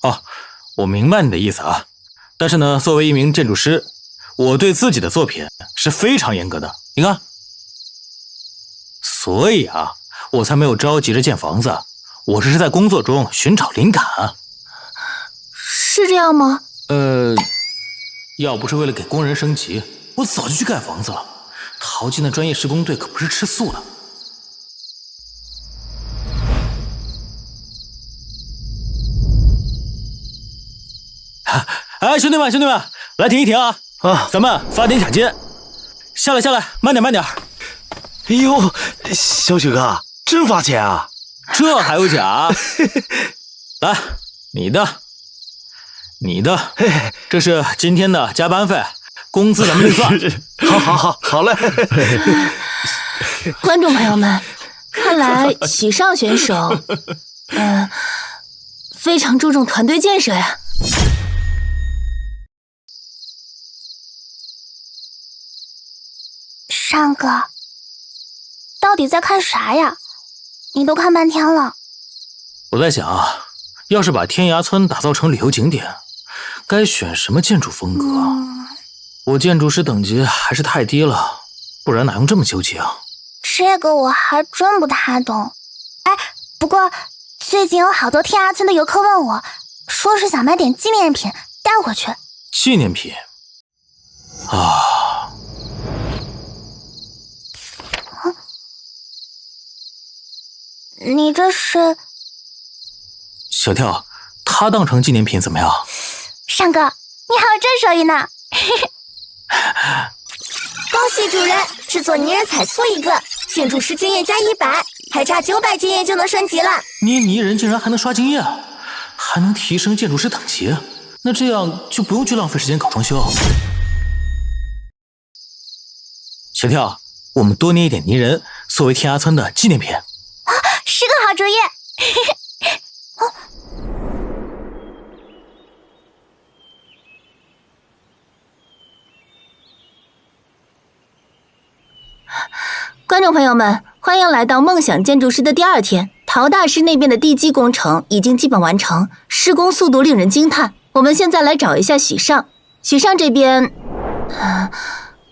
啊。我明白你的意思啊，但是呢，作为一名建筑师，我对自己的作品是非常严格的，你看。所以啊，我才没有着急着建房子，我这是在工作中寻找灵感。是这样吗？要不是为了给工人升级，我早就去盖房子了。淘金的专业施工队可不是吃素的。哎，兄弟们，来停一停啊！咱们发点奖金。下来，慢点。哎呦，小许哥，真发钱啊？这还有假？来，你的，这是今天的加班费，工资咱们另算。好嘞。观众朋友们，看来许尚选手，非常注重团队建设呀。尚哥，到底在看啥呀？你都看半天了。我在想，要是把天涯村打造成旅游景点，该选什么建筑风格？我建筑师等级还是太低了，不然哪用这么纠结啊？这个我还真不太懂。哎，不过最近有好多天涯村的游客问我，说是想买点纪念品带回去。纪念品啊。你这是？小跳，他当成纪念品怎么样？尚哥，你还有这手艺呢！恭喜主人，制作泥人彩塑一个，建筑师经验加100，还差900经验就能升级了。捏泥人竟然还能刷经验，还能提升建筑师等级，那这样就不用去浪费时间搞装修。小跳，我们多捏一点泥人，作为天涯村的纪念品。是个好主意。观众朋友们，欢迎来到梦想建筑师的第2天。陶大师那边的地基工程已经基本完成，施工速度令人惊叹。我们现在来找一下许尚。许尚这边，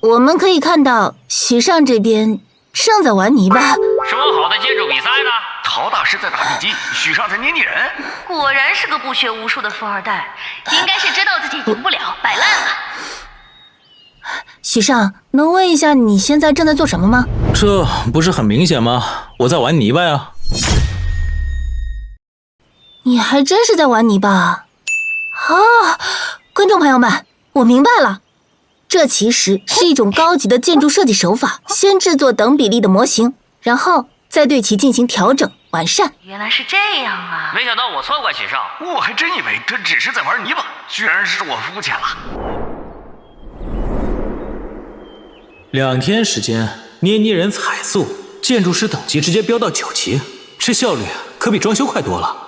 我们可以看到许尚这边正在玩泥巴。说好的建筑比赛呢？陶大师在打地基，许尚在捏泥人。果然是个不学无术的富二代，应该是知道自己赢不了，摆烂了。许尚，能问一下你现在正在做什么吗？这不是很明显吗？我在玩泥巴呀。你还真是在玩泥巴啊！观众朋友们，我明白了，这其实是一种高级的建筑设计手法，先制作等比例的模型，然后再对其进行调整完善。原来是这样啊！没想到我错怪许尚，我还真以为他只是在玩泥巴，居然是我肤浅了。2天时间捏泥人彩塑，建筑师等级直接飙到9级，这效率可比装修快多了。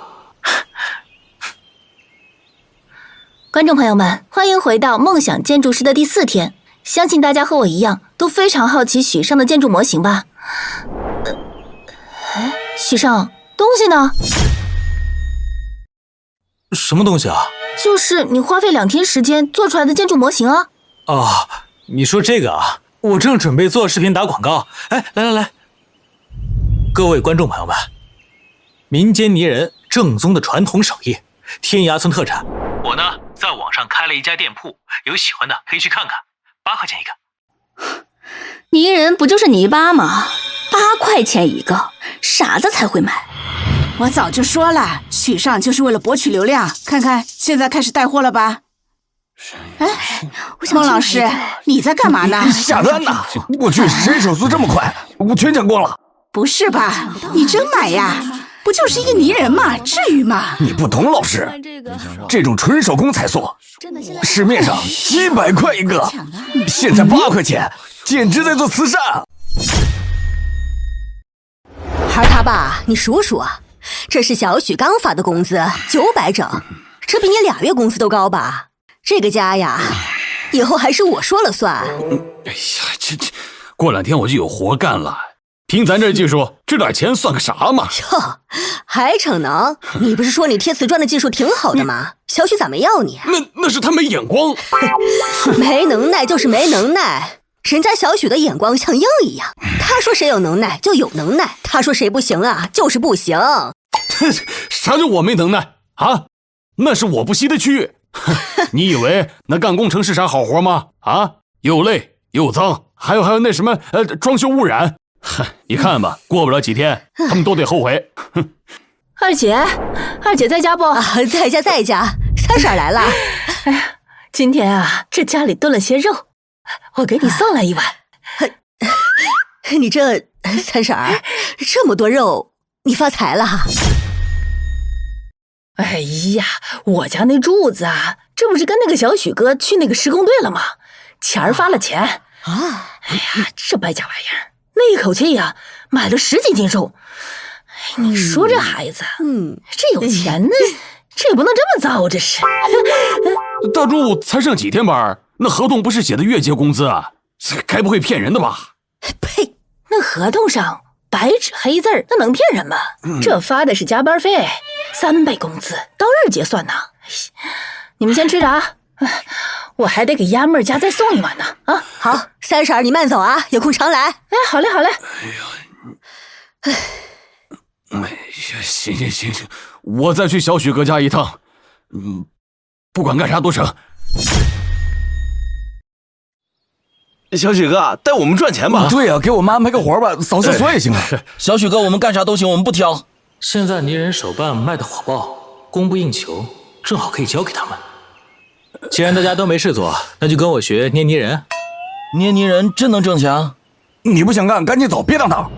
观众朋友们，欢迎回到梦想建筑师的第4天。相信大家和我一样都非常好奇许尚的建筑模型吧？许尚，东西呢？什么东西啊？就是你花费2天时间做出来的建筑模型啊。哦，你说这个啊，我正准备做视频打广告。哎，来，各位观众朋友们，民间泥人正宗的传统手艺，天涯村特产。我呢，在网上开了一家店铺，有喜欢的可以去看看，8块钱一个。泥人不就是泥巴吗？8块钱一个，傻子才会买。我早就说了，许尚就是为了博取流量。看看现在开始带货了吧？哎，孟老师，你在干嘛呢？下单呢！我去，谁手速这么快？我全抢光了。不是吧？你真买呀？不就是一个泥人嘛，至于吗？你不懂，老师，这种纯手工彩塑，市面上700块一个，现在8块钱，简直在做慈善。孩儿他爸，你数数啊，这是小许刚发的工资900整，这比你2月工资都高吧？这个家呀，以后还是我说了算。哎呀，这过2天我就有活干了。凭咱这技术，这点钱算个啥嘛？哟，还逞能？你不是说你贴瓷砖的技术挺好的吗？小许咋没要你？那是他没眼光。没能耐就是没能耐，人家小许的眼光像鹰一样。他说谁有能耐就有能耐，他说谁不行啊就是不行。啥叫我没能耐啊？那是我不惜的去。你以为那干工程是啥好活吗？啊，又累又脏，还有那什么装修污染。你看吧，过不了几天，他们都得后悔。二姐在家不？在家。三婶来了。哎呀，今天啊，这家里炖了些肉，我给你送来一碗。你这三婶儿，这么多肉，你发财了？哎呀，我家那柱子啊，这不是跟那个小许哥去那个施工队了吗？钱儿发了钱啊！哎呀，这败家玩意儿，那一口气呀，买了10几斤肉。你说这孩子，这有钱呢，这也不能这么糟，这是。大柱才上几天班，那合同不是写的月结工资啊？该不会骗人的吧？呸！那合同上白纸黑字，那能骗人吗？这发的是加班费，3倍工资，到日结算呢。你们先吃着啊，我还得给鸭妹家再送一碗呢。啊，好，三婶你慢走啊，有空常来。哎，好嘞好嘞。行，我再去小许哥家一趟。不管干啥都成。小许哥，带我们赚钱吧。对呀，给我们安排个活吧，扫厕所也行啊。小许哥，我们干啥都行，我们不挑。现在泥人手办卖的火爆，供不应求，正好可以交给他们。既然大家都没事做，那就跟我学捏泥人。捏泥人真能挣钱？你不想干，赶紧走，别当当。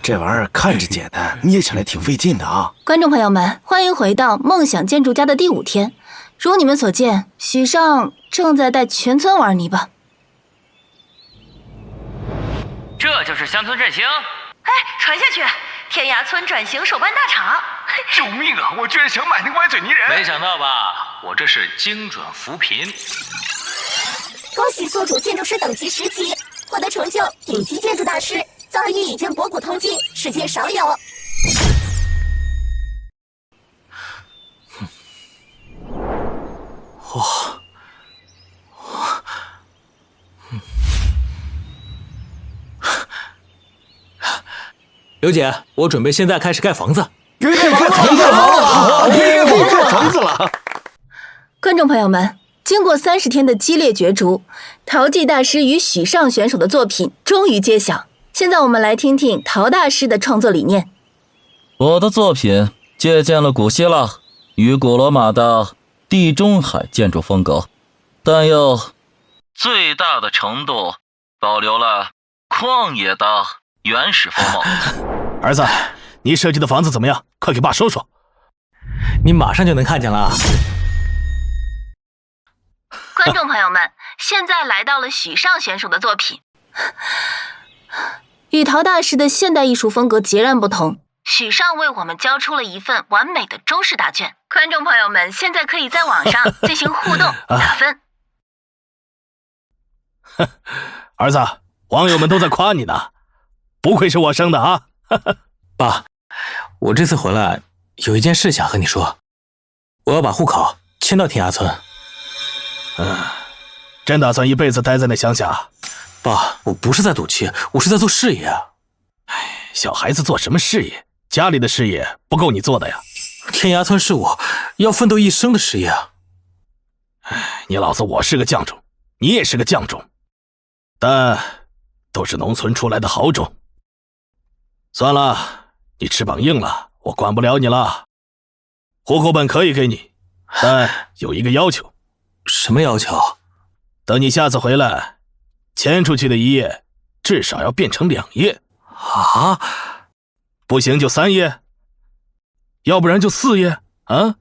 这玩意儿看着简单，捏起来挺费劲的啊！观众朋友们，欢迎回到梦想建筑家的第5天。如你们所见，许尚正在带全村玩泥巴。这就是乡村振兴。哎，传下去，天涯村转型手办大厂。救命啊！我居然想买那个歪嘴泥人。没想到吧？我这是精准扶贫。恭喜所主建筑师等级10级，获得成就顶级建筑大师，造诣已经博古通今，世界少有。刘姐，我准备现在开始盖房子。盖房子了！观众朋友们，经过30天的激烈角逐，陶技大师与许尚选手的作品终于揭晓。现在我们来听听陶大师的创作理念。我的作品借鉴了古希腊与古罗马的地中海建筑风格，但又最大的程度保留了旷野的原始风貌。儿子，你设计的房子怎么样？快给爸说说。你马上就能看见了。观众朋友们，现在来到了许尚选手的作品，与陶大师的现代艺术风格截然不同。许尚为我们交出了一份完美的中式答卷。观众朋友们，现在可以在网上进行互动打分。儿子，网友们都在夸你呢，不愧是我生的啊！爸，我这次回来有一件事想和你说，我要把户口迁到天涯村。真打算一辈子待在那乡下？爸，我不是在赌气，我是在做事业。小孩子做什么事业？家里的事业不够你做的呀。天涯村是我要奋斗一生的事业啊。你老子我是个匠种，你也是个匠种，但都是农村出来的好种。算了，你翅膀硬了，我管不了你了。户口本可以给你，但有一个要求。什么要求？等你下次回来，迁出去的1页至少要变成2页。啊？不行就3页，要不然就4页啊！